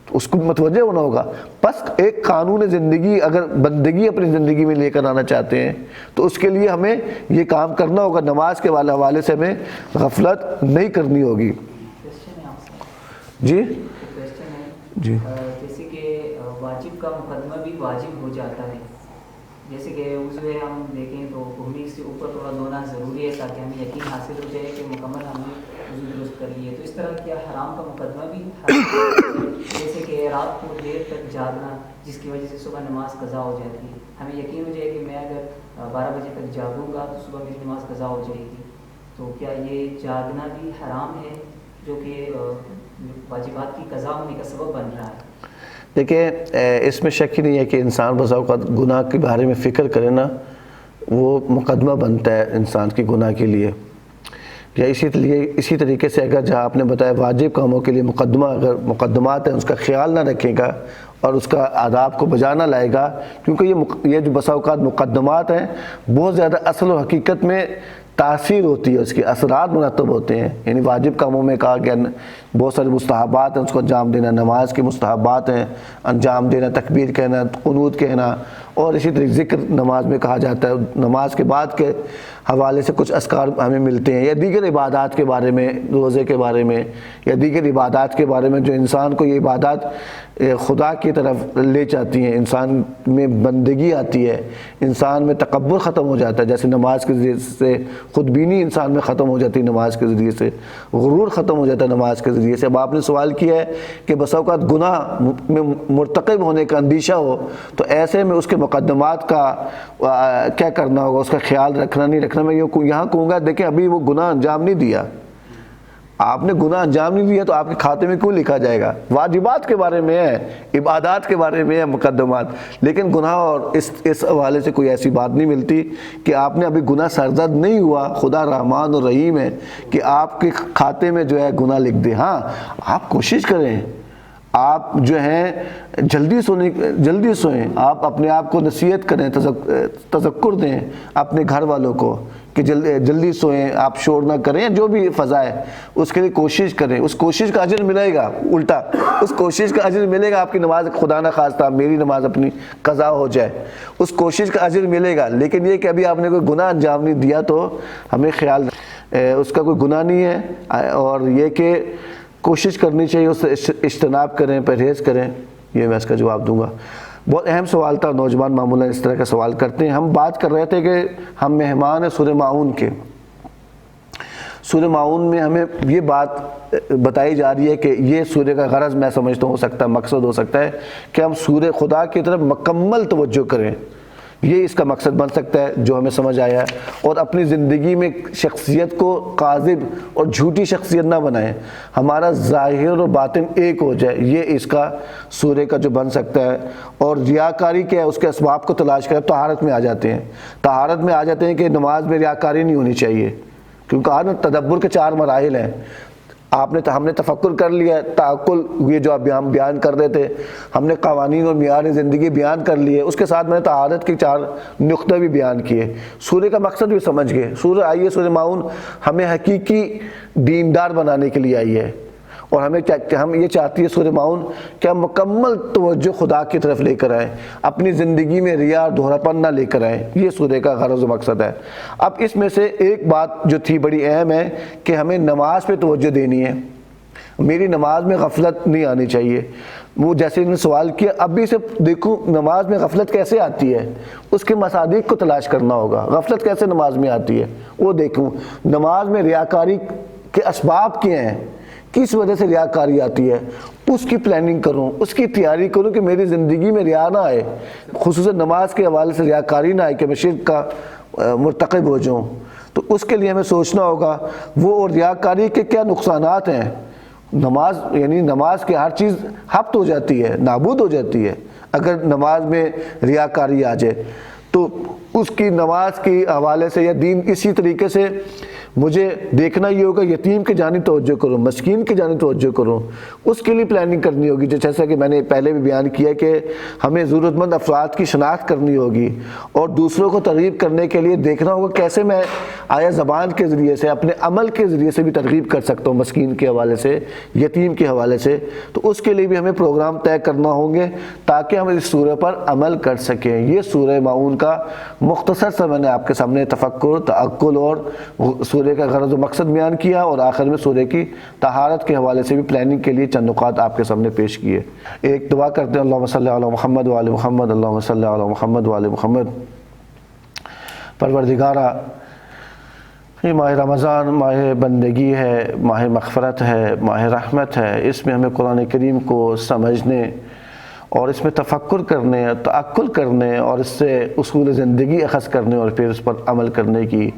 اس کو متوجہ ہونا ہوگا۔ بس ایک قانون زندگی اگر بندگی اپنی زندگی میں لے کر آنا چاہتے ہیں تو اس کے لیے ہمیں یہ کام کرنا ہوگا، نماز کے حوالے سے ہمیں غفلت نہیں کرنی ہوگی۔ جی جی جیسے کہ واجب کا مقدمہ بھی واجب ہو جاتا ہے، جیسے کہ وضو ہم دیکھیں تو گھڑی سے اوپر تھوڑا دھونا ضروری ہے تاکہ ہمیں یقین حاصل ہو جائے کہ مکمل ہم نے وضو درست کر لی ہے۔ تو اس طرح کیا حرام کا مقدمہ بھی جیسے کہ رات کو دیر تک جاگنا جس کی وجہ سے صبح نماز قضا ہو جاتی ہے، ہمیں یقین ہو جائے کہ میں اگر 12 بجے تک جاگوں گا تو صبح میری نماز قضا ہو جائے گی، تو کیا یہ جاگنا بھی حرام ہے جو کہ واجبات کی قضا ہونے کا سبب بن رہا ہے؟ دیکھیں اس میں شک ہی نہیں ہے کہ انسان بسا اوقات گناہ کے بارے میں فکر کرے نا، وہ مقدمہ بنتا ہے انسان کی گناہ کے لیے، یا اسی طریقے سے اگر جہاں آپ نے بتایا واجب کاموں کے لیے مقدمہ، اگر مقدمات ہیں اس کا خیال نہ رکھے گا اور اس کا آداب کو بجا نہ لائے گا، کیونکہ یہ جو بسا اوقات مقدمات ہیں بہت زیادہ اصل و حقیقت میں تاثیر ہوتی ہے، اس کے اثرات مرتب ہوتے ہیں۔ یعنی واجب کاموں میں کہا گیا بہت سارے مستحبات ہیں اس کو انجام دینا، نماز کے مستحبات ہیں انجام دینا، تکبیر کہنا، قنوت کہنا، اور اسی طریقے ذکر نماز میں کہا جاتا ہے، نماز کے بعد کے حوالے سے کچھ اذکار ہمیں ملتے ہیں، یا دیگر عبادات کے بارے میں، روزے کے بارے میں، یا دیگر عبادات کے بارے میں جو انسان کو یہ عبادات خدا کی طرف لے جاتی ہیں، انسان میں بندگی آتی ہے، انسان میں تکبر ختم ہو جاتا ہے، جیسے نماز کے ذریعے سے خود بینی انسان میں ختم ہو جاتی ہے، نماز کے ذریعے سے غرور ختم ہو جاتا ہے نماز کے ذریعے سے۔ اب آپ نے سوال کیا ہے کہ بسا اوقات گناہ میں مرتکب ہونے کا اندیشہ ہو، تو ایسے میں اس کے مقدمات کا کیا کرنا ہوگا، اس کا خیال رکھنا نہیں رکھنا۔ میں یہاں کہوں گا دیکھیں ابھی وہ گناہ انجام نہیں دیا، آپ نے گناہ انجام نہیں دیا تو آپ کے کھاتے میں کیوں لکھا جائے گا؟ واجبات کے بارے میں ہے، عبادات کے بارے میں ہے مقدمات، لیکن گناہ اور اس حوالے سے کوئی ایسی بات نہیں ملتی کہ آپ نے ابھی گناہ سرزد نہیں ہوا۔ خدا رحمان اور رحیم ہے کہ آپ کے کھاتے میں جو ہے گناہ لکھ دے۔ ہاں آپ کوشش کریں، آپ جو ہیں جلدی سوئیں، آپ اپنے آپ کو نصیحت کریں، تذکر دیں اپنے گھر والوں کو کہ جلدی سوئیں، آپ شور نہ کریں، جو بھی فضا ہے اس کے لیے کوشش کریں۔ اس کوشش کا اجر ملے گا، الٹا اس کوشش کا اجر ملے گا۔ آپ کی نماز خدا نہ خواستہ میری نماز اپنی قضا ہو جائے، اس کوشش کا اجر ملے گا، لیکن یہ کہ ابھی آپ نے کوئی گناہ انجام نہیں دیا تو ہمیں خیال اس کا کوئی گناہ نہیں ہے، اور یہ کہ کوشش کرنی چاہیے، اس سے اجتناب کریں، پرہیز کریں۔ یہ میں اس کا جواب دوں گا۔ بہت اہم سوال تھا، نوجوان معمولاً اس طرح کا سوال کرتے ہیں۔ ہم بات کر رہے تھے کہ ہم مہمان ہیں سورہ ماعون کے۔ سورہ ماعون میں ہمیں یہ بات بتائی جا رہی ہے کہ یہ سورہ کا غرض میں سمجھتا ہوں ہو سکتا ہے، مقصد ہو سکتا ہے کہ ہم سورہ خدا کی طرف مکمل توجہ کریں، یہ اس کا مقصد بن سکتا ہے جو ہمیں سمجھ آیا ہے، اور اپنی زندگی میں شخصیت کو کاذب اور جھوٹی شخصیت نہ بنائیں، ہمارا ظاہر اور باطن ایک ہو جائے، یہ اس کا سورہ کا جو بن سکتا ہے۔ اور ریاکاری کیا ہے، اس کے اسباب کو تلاش کریں۔ طہارت میں آ جاتے ہیں، طہارت میں آ جاتے ہیں کہ نماز میں ریاکاری نہیں ہونی چاہیے، کیونکہ آج تدبر کے 4 مراحل ہیں۔ ہم نے تفکر کر لیا، تعقل یہ جو آپ بیان کر رہے تھے، ہم نے قوانین اور معیار زندگی بیان کر لیے، اس کے ساتھ میں نے طہارت کے 4 نقطے بھی بیان کیے، سورہ کا مقصد بھی سمجھ گئے۔ سورہ ماعون ہمیں حقیقی دیندار بنانے کے لیے آئی ہے، اور ہم یہ چاہتی ہے سورہ ماعون کہ ہم مکمل توجہ خدا کی طرف لے کر آئیں، اپنی زندگی میں ریا اور دہراپن نہ لے کر آئیں، یہ سورہ کا غرض و مقصد ہے۔ اب اس میں سے ایک بات جو تھی بڑی اہم ہے کہ ہمیں نماز پہ توجہ دینی ہے، میری نماز میں غفلت نہیں آنی چاہیے۔ وہ جیسے انہوں نے سوال کیا، اب بھی سے دیکھوں نماز میں غفلت کیسے آتی ہے، اس کے مصادیق کو تلاش کرنا ہوگا۔ غفلت کیسے نماز میں آتی ہے وہ دیکھوں، نماز میں ریاکاری کے اسباب کیا ہیں، کس وجہ سے ریاکاری آتی ہے، اس کی پلاننگ کروں، اس کی تیاری کروں کہ میری زندگی میں ریا نہ آئے، خصوصاً نماز کے حوالے سے ریاکاری نہ آئے کہ میں شرک کا مرتکب ہو جاؤں۔ تو اس کے لیے ہمیں سوچنا ہوگا وہ اور ریاکاری کے کیا نقصانات ہیں۔ نماز کی ہر چیز ہفت ہو جاتی ہے، نابود ہو جاتی ہے اگر نماز میں ریاکاری آ جائے، تو اس کی نماز کے حوالے سے یا دین اسی طریقے سے مجھے دیکھنا یہ ہوگا، یتیم کی جانب توجہ کروں، مسکین کی جانب توجہ کروں، اس کے لیے پلاننگ کرنی ہوگی۔ جیسا کہ میں نے پہلے بھی بیان کیا کہ ہمیں ضرورت مند افراد کی شناخت کرنی ہوگی، اور دوسروں کو ترغیب کرنے کے لیے دیکھنا ہوگا کیسے میں آیا زبان کے ذریعے سے، اپنے عمل کے ذریعے سے بھی ترغیب کر سکتا ہوں مسکین کے حوالے سے، یتیم کے حوالے سے۔ تو اس کے لیے بھی ہمیں پروگرام طے کرنا ہوں گے تاکہ ہم اس سورہ پر عمل کر سکیں۔ یہ سورہ ماعون کا مختصر سا میں نے آپ کے سامنے تفکر، تعقل اور سورہ کا غرض و مقصد بیان کیا، اور آخر میں سورہ کی طہارت کے حوالے سے بھی پلاننگ کے لیے چند نکات آپ کے سامنے پیش کیے۔ ایک دعا کرتے ہیں، اللہم صلی علی محمد وآل محمد، اللہم صلی علی محمد وآل محمد۔ پروردگارا، یہ ماہ رمضان ماہ بندگی ہے، ماہ مغفرت ہے، ماہ رحمت ہے، اس میں ہمیں قرآن کریم کو سمجھنے اور اس میں تفکر کرنے، تعقل کرنے اور اس سے اصول زندگی اخذ کرنے اور پھر اس پر عمل کرنے کی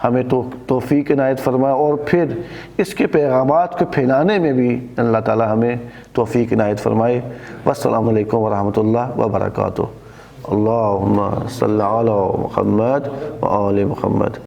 ہمیں توفیق عنایت فرمائے، اور پھر اس کے پیغامات کو پھیلانے میں بھی اللہ تعالی ہمیں توفیق عنایت فرمائے۔ والسلام علیکم ورحمۃ اللہ وبرکاتہ۔ اللہم صلی علی محمد وآل محمد۔